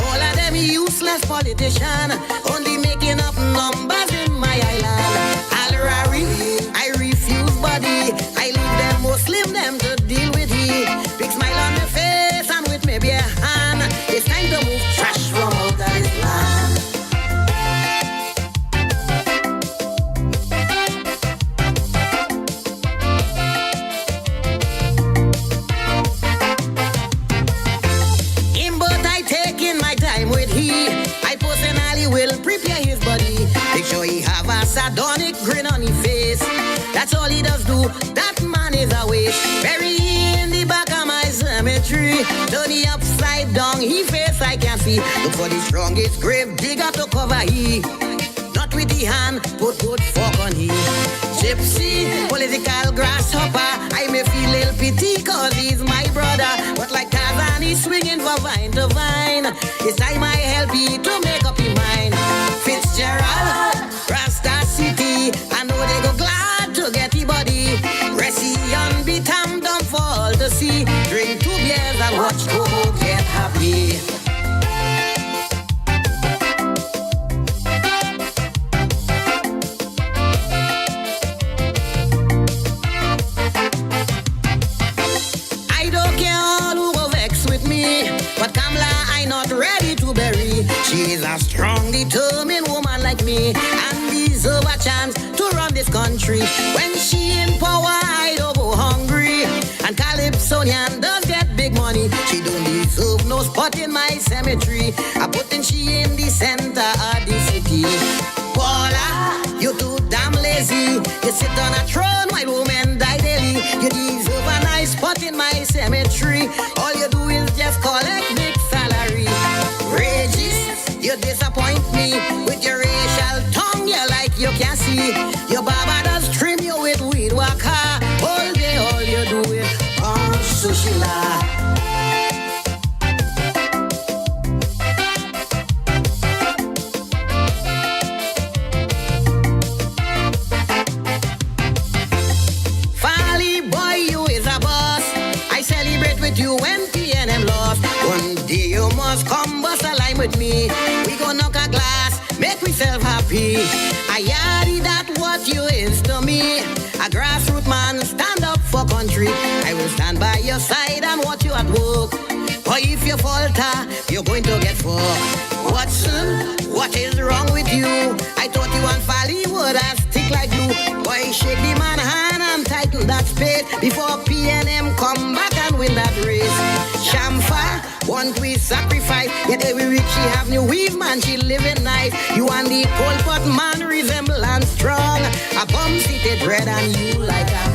All of them useless politician, only making up numbers in my island. Al-Rari, I refuse body, I leave them Muslim, them to deal with he. Big smile on my face and with maybe a hand, it's time to move trash from out of this land. Will prepare his body, make sure he have a sardonic grin on his face. That's all he does do, that man is a waste. Bury in the back of my cemetery, turn he upside down, he face I can see. Look for the strongest grave digger to cover he. Not with the hand, put good fork on he. Gypsy, political grasshopper, I may feel little pity cause he's my brother. But like Tarzan, he's swinging from vine to vine. It's time I help you to make up your mind. Fitzgerald, Rasta City, I know they go glad to get the body. Ressi on the tam, don't fall to sea. Drink 2 beers and watch Coco get happy. She is a strong, determined woman like me and deserve a chance to run this country. When she in power, I don't go hungry. And Calypsonian does get big money. She don't deserve no spot in my cemetery. I putting she in the center of the city. Paula, you too damn lazy. You sit on a throne while women die daily. You deserve a nice spot in my cemetery. All you do is just collect big salary. Regis, you disappoint me with your racial tongue. You like you can see. Your baba does trim you with weed waka. All day, all you do is Sushila. Fally boy, you is a boss. I celebrate with you when PNM lost. One day you must come bust a line with me. We gon' knock a glass, make myself happy. I yadi that what you is to me. A grassroots man, stand up for country. I will stand by your side and watch you at work. Or if you falter, you're going to get fucked. Watson, what is wrong with you? I thought you and Fally would have stick like glue. Boy, shake the man hand and tighten that space before PNM come back and win that race. Shamfa, one we sacrifice, yet every week she have new weave, man, she living nice. You and the cold pot man resemble and strong. A bum seated bread and you like a